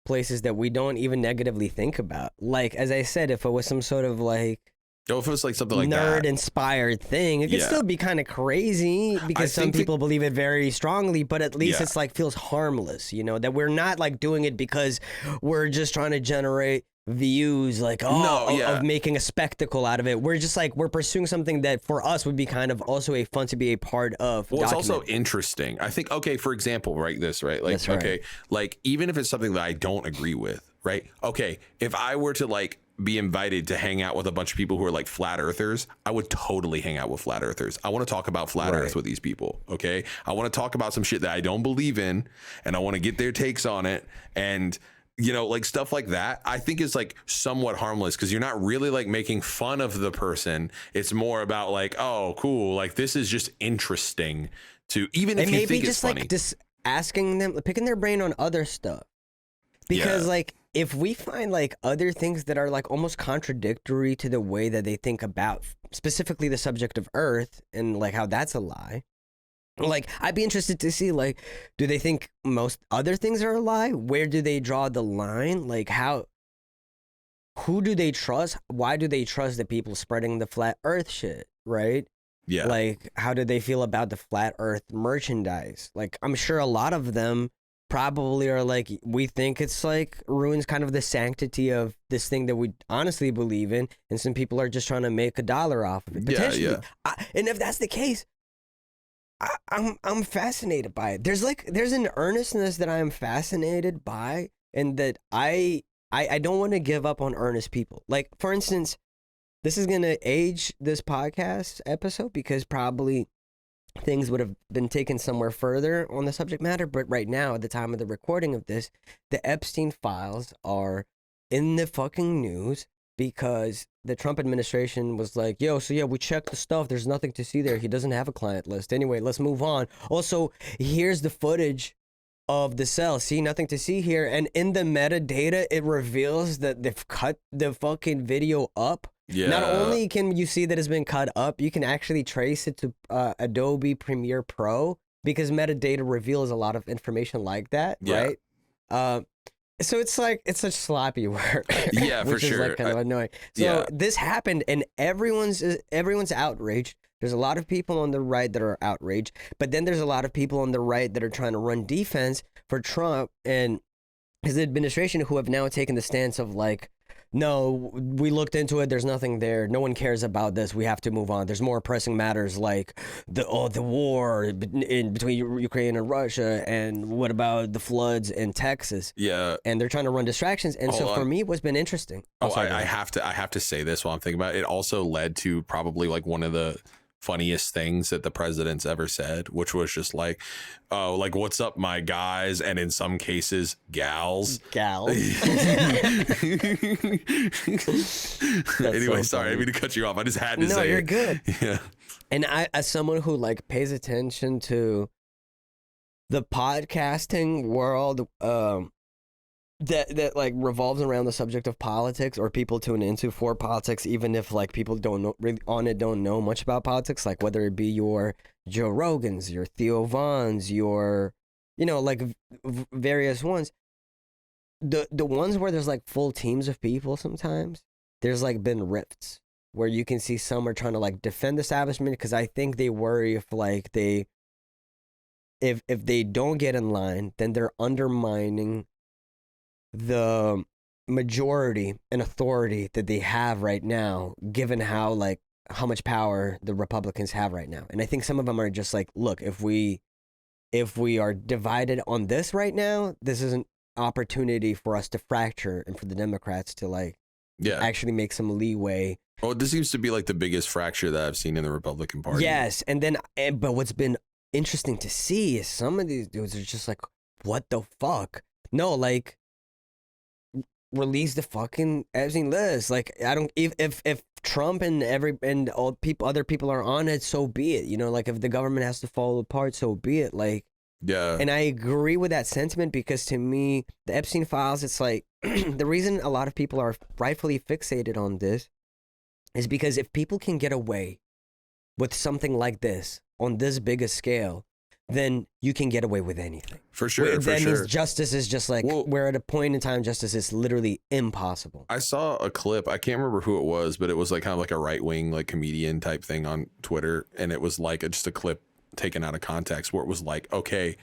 places that we don't even negatively think about. Like, as I said, if it was some sort of like
if it was like something like that
nerd-inspired thing, it could still be kind of crazy because some people believe it very strongly, but at least it's like feels harmless, you know, that we're not like doing it because we're just trying to generate views like of making a spectacle out of it. We're just like we're pursuing something that for us would be kind of also a fun to be a part of.
Well, it's also interesting. I think, okay, for example, like
That's right.
okay, like even if it's something that I don't agree with, right? Okay, if I were to like be invited to hang out with a bunch of people who are like flat earthers, I would totally hang out with flat earthers. I want to talk about flat earth with these people. Okay. I want to talk about some shit that I don't believe in and I want to get their takes on it. And, you know, like stuff like that, I think is like somewhat harmless because you're not really like making fun of the person. It's more about like, oh, cool. Like this is just interesting to even if you think it's funny.
Like just asking them, picking their brain on other stuff. Because like, if we find like other things that are like almost contradictory to the way that they think about specifically the subject of Earth and like how that's a lie, like I'd be interested to see like, do they think most other things are a lie? Where do they draw the line? Like who do they trust? Why do they trust the people spreading the flat Earth shit? Right?
Yeah.
Like how do they feel about the flat Earth merchandise? Like I'm sure a lot of them probably are like, we think it's like ruins kind of the sanctity of this thing that we honestly believe in, and some people are just trying to make $1 off of it. Potentially. And if that's the case, I'm fascinated by it. There's an earnestness that I'm fascinated by, and that I don't want to give up on earnest people. Like for instance, this is gonna age this podcast episode because probably things would have been taken somewhere further on the subject matter, but right now, at the time of the recording of this, the Epstein files are in the fucking news because the Trump administration was like, yo, so yeah, we checked the stuff. There's nothing to see there. He doesn't have a client list. Anyway, let's move on. Also, here's the footage of the cell. See, nothing to see here. And in the metadata, it reveals that they've cut the fucking video up. Yeah. Not only can you see that it's been cut up, you can actually trace it to Adobe Premiere Pro because metadata reveals a lot of information like that, right? So it's like, it's such sloppy work.
Yeah, for
which is
sure.
like kind of annoying. So this happened and everyone's outraged. There's a lot of people on the right that are outraged, but then there's a lot of people on the right that are trying to run defense for Trump and his administration who have now taken the stance of like, no, we looked into it. There's nothing there. No one cares about this. We have to move on. There's more pressing matters like the war between Ukraine and Russia, and what about the floods in Texas?
Yeah,
and they're trying to run distractions. And so for me, what's been interesting.
I have to say this while I'm thinking about it. It also led to probably like one of the funniest things that the president's ever said, which was just like, oh, like, what's up, my guys, and in some cases gals.
Anyway,
sorry, I didn't mean to cut you off. I just had to say
no, you're
it.
good.
Yeah.
And I, as someone who like pays attention to the podcasting world, that like revolves around the subject of politics, or people tune into for politics, even if like people don't know much about politics, like whether it be your Joe Rogans, your Theo Vons, your, you know, like various ones, the ones where there's like full teams of people, sometimes there's like been rifts where you can see some are trying to like defend the establishment because I think they worry if like they if they don't get in line, then they're undermining the majority and authority that they have right now, given how much power the Republicans have right now. And I think some of them are just like, look, if we are divided on this right now, this is an opportunity for us to fracture and for the Democrats to actually make some leeway.
Oh, this seems to be like the biggest fracture that I've seen in the Republican Party.
Yes, but what's been interesting to see is some of these dudes are just like, what the fuck? No, release the fucking Epstein list. I don't, if Trump and other people are on it, so be it. If the government has to fall apart, so be it.
Yeah.
And I agree with that sentiment, because to me, the Epstein files, it's like the reason a lot of people are rightfully fixated on this is because if people can get away with something like this on this big a scale, then you can get away with anything.
For sure.
That means justice is just we're at a point in time, justice is literally impossible.
I saw a clip. I can't remember who it was, but it was kind of like a right-wing comedian type thing on Twitter. And it was just a clip taken out of context where it was okay,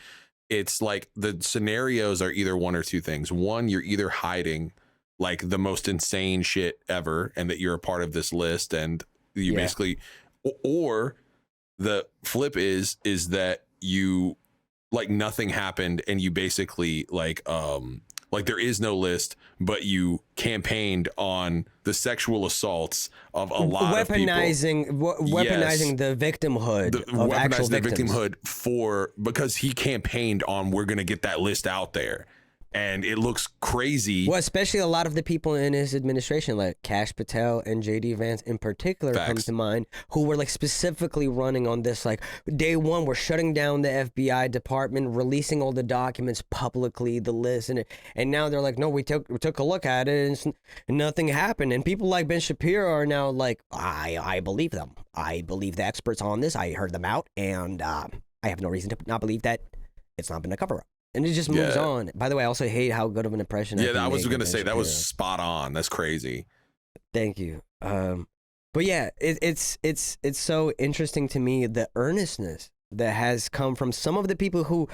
it's the scenarios are either one or two things. One, you're either hiding the most insane shit ever and that you're a part of this list and you basically, or the flip is that you nothing happened and you basically there is no list, but you campaigned on the sexual assaults of a lot of people.
Weaponizing the victimhood of actual victims.
Because he campaigned on, we're going to get that list out there. And it looks crazy.
Well, especially a lot of the people in his administration, like Kash Patel and JD Vance in particular, comes to mind, who were specifically running on this. Day one, we're shutting down the FBI department, releasing all the documents publicly, the list, and now they're like, no, we took a look at it and nothing happened. And people like Ben Shapiro are now like, I believe them. I believe the experts on this. I heard them out, and I have no reason to not believe that it's not been a cover up. And it just moves on. By the way, I also hate how good of an impression.
I was going to say that was spot on. That's crazy.
Thank you. But yeah, it's so interesting to me, the earnestness that has come from some of the people who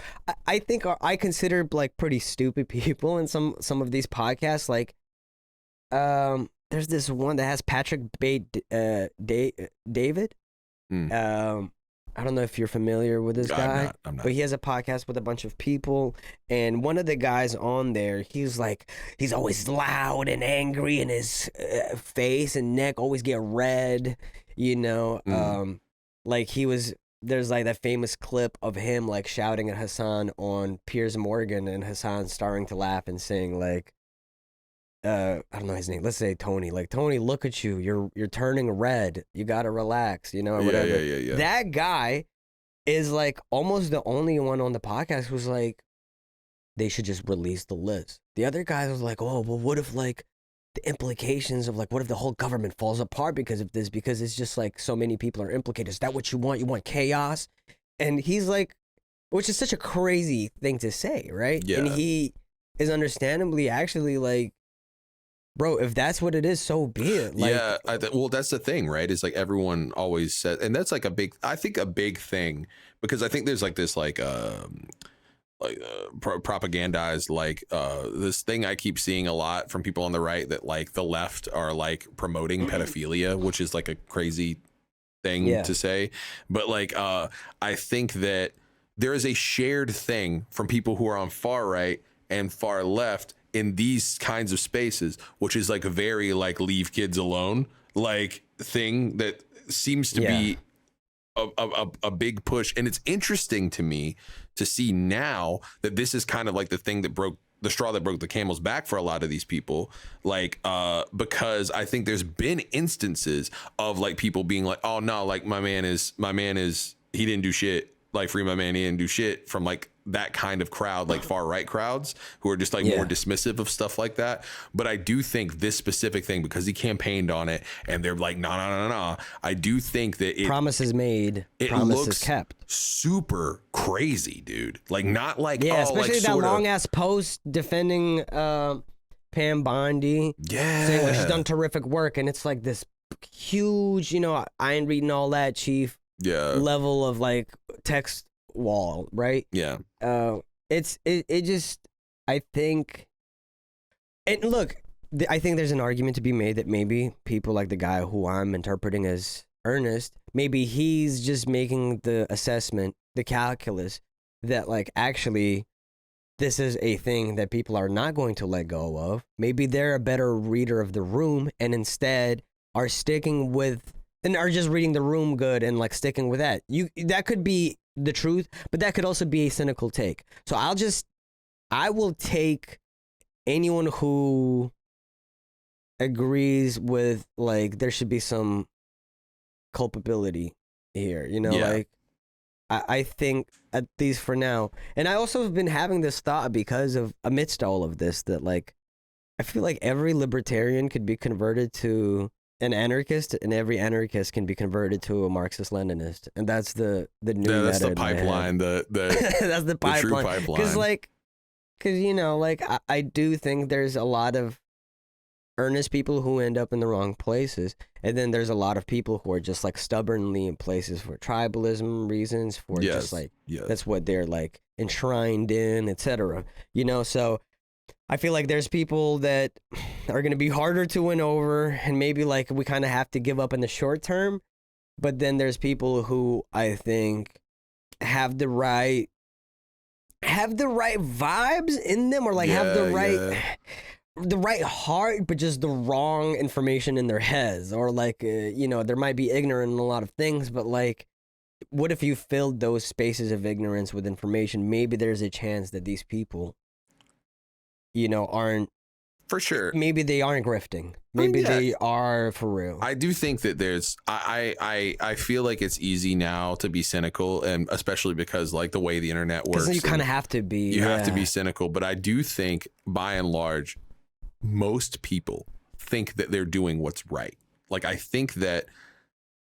I think I consider pretty stupid people in some of these podcasts. There's this one that has Patrick David. I don't know if you're familiar with this guy, I'm not. But he has a podcast with a bunch of people, and one of the guys on there, he's always loud and angry, and his face and neck always get red, there's that famous clip of him shouting at Hassan on Piers Morgan, and Hassan starting to laugh and saying I don't know his name. Let's say Tony. Tony, look at you. You're turning red. You gotta relax. Or whatever.
Yeah.
That guy is almost the only one on the podcast who's they should just release the list. The other guys was oh, well, what if the implications of what if the whole government falls apart because of this? Because it's just so many people are implicated. Is that what you want? You want chaos? And he's which is such a crazy thing to say, right?
Yeah.
And he is understandably actually bro, if that's what it is, so be it.
Well, that's the thing, right? It's everyone always says, and that's a big thing, because I think there's this propagandized this thing I keep seeing a lot from people on the right, that the left are promoting pedophilia, which is a crazy thing to say, but I think that there is a shared thing from people who are on far right and far left in these kinds of spaces, which is a very leave kids alone thing that seems to be a big push. And it's interesting to me to see now that this is kind of the thing that broke the straw that broke the camel's back for a lot of these people, because I think there's been instances of people being oh no, my man is he didn't do shit, free my man, he didn't do shit, from that kind of crowd, far right crowds who are just more dismissive of stuff like that. But I do think this specific thing, because he campaigned on it and they're no, I do think that
promises made, promises kept.
Super crazy, dude. Not
especially that long ass post defending Pam Bondi, saying she's done terrific work, and it's this huge, I ain't reading all that, chief, level of text wall, right?
Yeah.
It just, I think, and look, I think there's an argument to be made that maybe people like the guy who I'm interpreting as Ernest, maybe he's just making the assessment, the calculus, that like actually this is a thing that people are not going to let go of. Maybe they're a better reader of the room and instead are sticking with and are just reading the room good and like sticking with that. That could be the truth, but that could also be a cynical take. So I will take anyone who agrees with like there should be some culpability here, you know, like I think at least for now. And I also have been having this thought because of amidst all of this that like I feel like every libertarian could be converted to an anarchist, and every anarchist can be converted to a Marxist-Leninist, and that's the new
that's the
meta in my head.
pipeline. The
that's the pipeline.
true pipeline.
Because you know, like I do think there's a lot of earnest people who end up in the wrong places, and then there's a lot of people who are just like stubbornly in places for tribalism reasons, for just like that's what they're like enshrined in, etc. You know, so I feel like there's people that are going to be harder to win over, and maybe like we kind of have to give up in the short term. But then there's people who I think have the right vibes in them, or like have the right heart, but just the wrong information in their heads, or like you know, there might be ignorant in a lot of things, but like, what if you filled those spaces of ignorance with information? Maybe there's a chance that these people, you know, aren't
for sure.
Maybe they aren't grifting. Maybe they are for real.
I do think that there's I feel like it's easy now to be cynical, and especially because like the way the internet works,
you kind of have to be.
You have to be cynical, but I do think by and large, most people think that they're doing what's right. Like I think that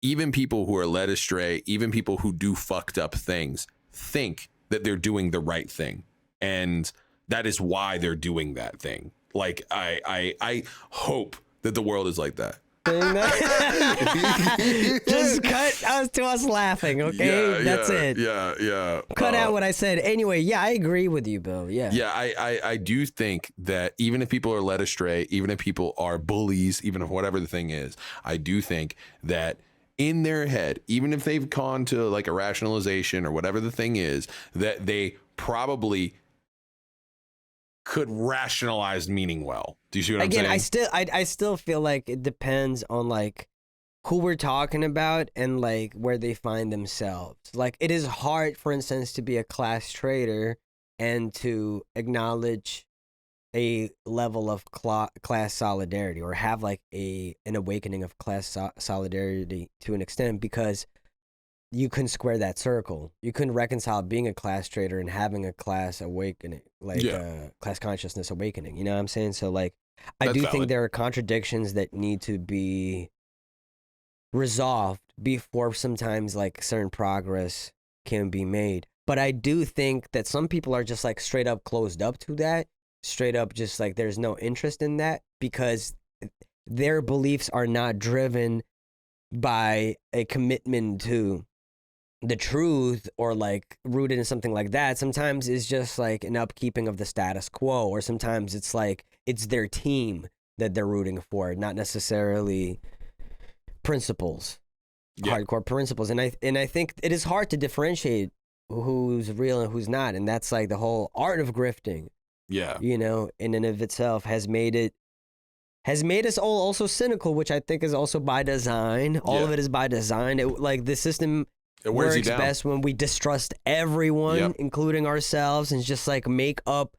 even people who are led astray, even people who do fucked up things, think that they're doing the right thing, and that is why they're doing that thing. Like I hope that the world is like that.
Just cut us to us laughing, okay? That's it.
Yeah.
Cut out what I said. Anyway, yeah, I agree with you, Bill. Yeah.
I do think that even if people are led astray, even if people are bullies, even if whatever the thing is, I do think that in their head, even if they've gone to like a rationalization or whatever the thing is, that they probably could rationalize meaning well. Do you see what I'm saying?
I still feel like it depends on like who we're talking about and like where they find themselves. Like it is hard, for instance, to be a class trader and to acknowledge a level of class solidarity, or have like an awakening of class solidarity to an extent, because you couldn't square that circle. You couldn't reconcile being a class trader and having a class awakening, like class consciousness awakening. You know what I'm saying? So like, I do think there are contradictions that need to be resolved before sometimes like certain progress can be made. But I do think that some people are just like straight up closed up to that, straight up just like there's no interest in that, because their beliefs are not driven by a commitment to the truth, or like rooted in something like that. Sometimes it's just like an upkeeping of the status quo, or sometimes it's like it's their team that they're rooting for, not necessarily principles, hardcore principles. And I think it is hard to differentiate who's real and who's not, and that's like the whole art of grifting.
Yeah,
you know, in and of itself has made us all also cynical, which I think is also by design. All of it is by design. Like the system. It works best when we distrust everyone, including ourselves, and just like make up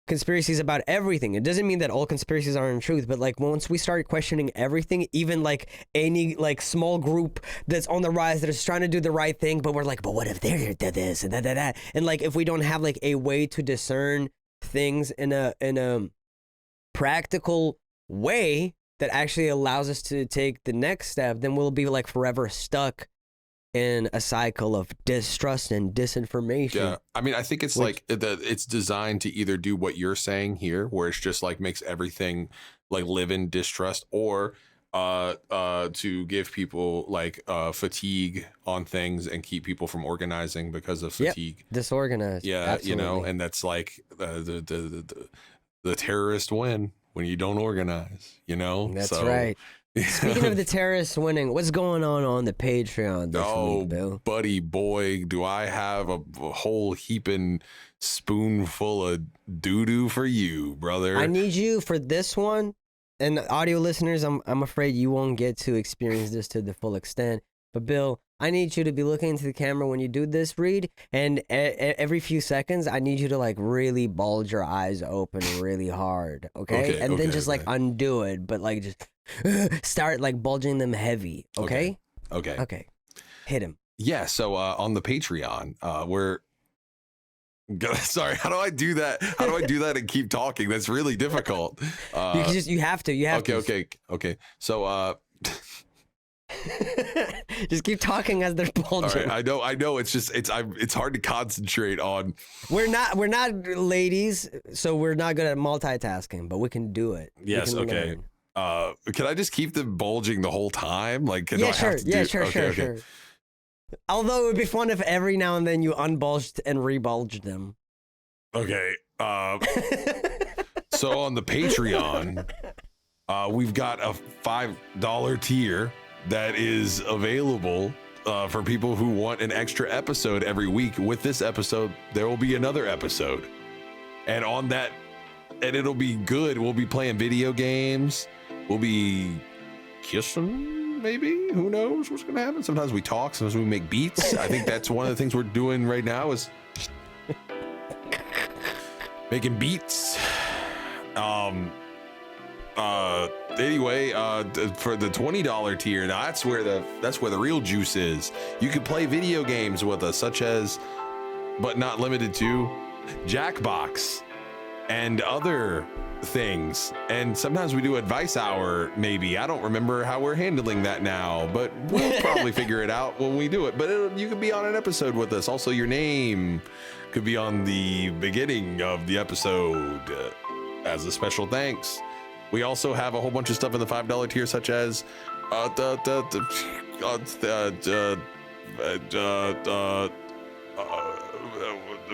conspiracies about everything. It doesn't mean that all conspiracies aren't truth, but like once we start questioning everything, even like any like small group that's on the rise that is trying to do the right thing, but we're like, but what if they did this and that, and like if we don't have like a way to discern things in a practical way that actually allows us to take the next step, then we'll be like forever stuck in a cycle of distrust and disinformation.
Yeah, I mean, I think it's like it's designed to either do what you're saying here, where it's just like makes everything like live in distrust, or to give people like fatigue on things and keep people from organizing because of fatigue.
Disorganized.
Yeah,
Absolutely.
and that's like the terrorists win when you don't organize.
That's
So,
right. Speaking of the terrorists winning, what's going on the Patreon this week, Bill?
buddy boy, do I have a whole heaping spoonful of doo-doo for you, brother.
I need you for this one, and audio listeners, I'm afraid you won't get to experience this to the full extent. But Bill, I need you to be looking into the camera when you do this read, and every few seconds, I need you to like really bulge your eyes open really hard, okay? And then just like undo it, but like just start like bulging them heavy, okay?
Okay.
Hit him.
Yeah, so on the Patreon, we're sorry, how do I do that? How do I do that and keep talking? That's really difficult.
You have to.
Okay. So
just keep talking as they're bulging.
all right, I know. It's hard to concentrate on.
We're not ladies, so we're not good at multitasking, but we can do it.
Yes. Okay. Can I just keep them bulging the whole time? Like,
Sure. Although it would be fun if every now and then you unbulged and rebulged them.
Okay. So on the Patreon, we've got a $5 tier that is available for people who want an extra episode every week. With this episode, there will be another episode. And on that, and it'll be good. We'll be playing video games. We'll be kissing. Maybe, who knows what's gonna happen. Sometimes we talk, sometimes we make beats. I think that's one of the things we're doing right now is making beats. Anyway, for the $20 tier, now that's where the real juice is. You can play video games with us, such as, but not limited to, Jackbox and other things. And sometimes we do advice hour, maybe. I don't remember how we're handling that now, but we'll probably figure it out when we do it. But you could be on an episode with us. Also, your name could be on the beginning of the episode as a special thanks. We also have a whole bunch of stuff in the $5 tier, such as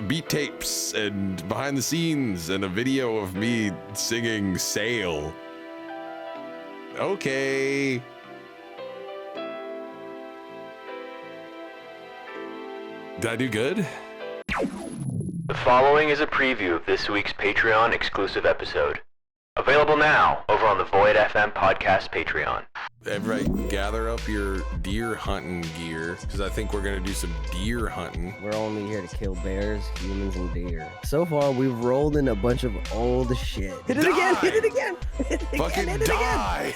beat tapes and behind the scenes and a video of me singing Sail. Okay. Did I do good?
The following is a preview of this week's Patreon exclusive episode. Available now over on the VOIDFM podcast Patreon.
Everybody gather up your deer hunting gear, because I think we're going to do some deer hunting.
We're only here to kill bears, humans, and deer. So far, we've rolled in a bunch of old shit. Hit it again! Hit it again!
Fucking die!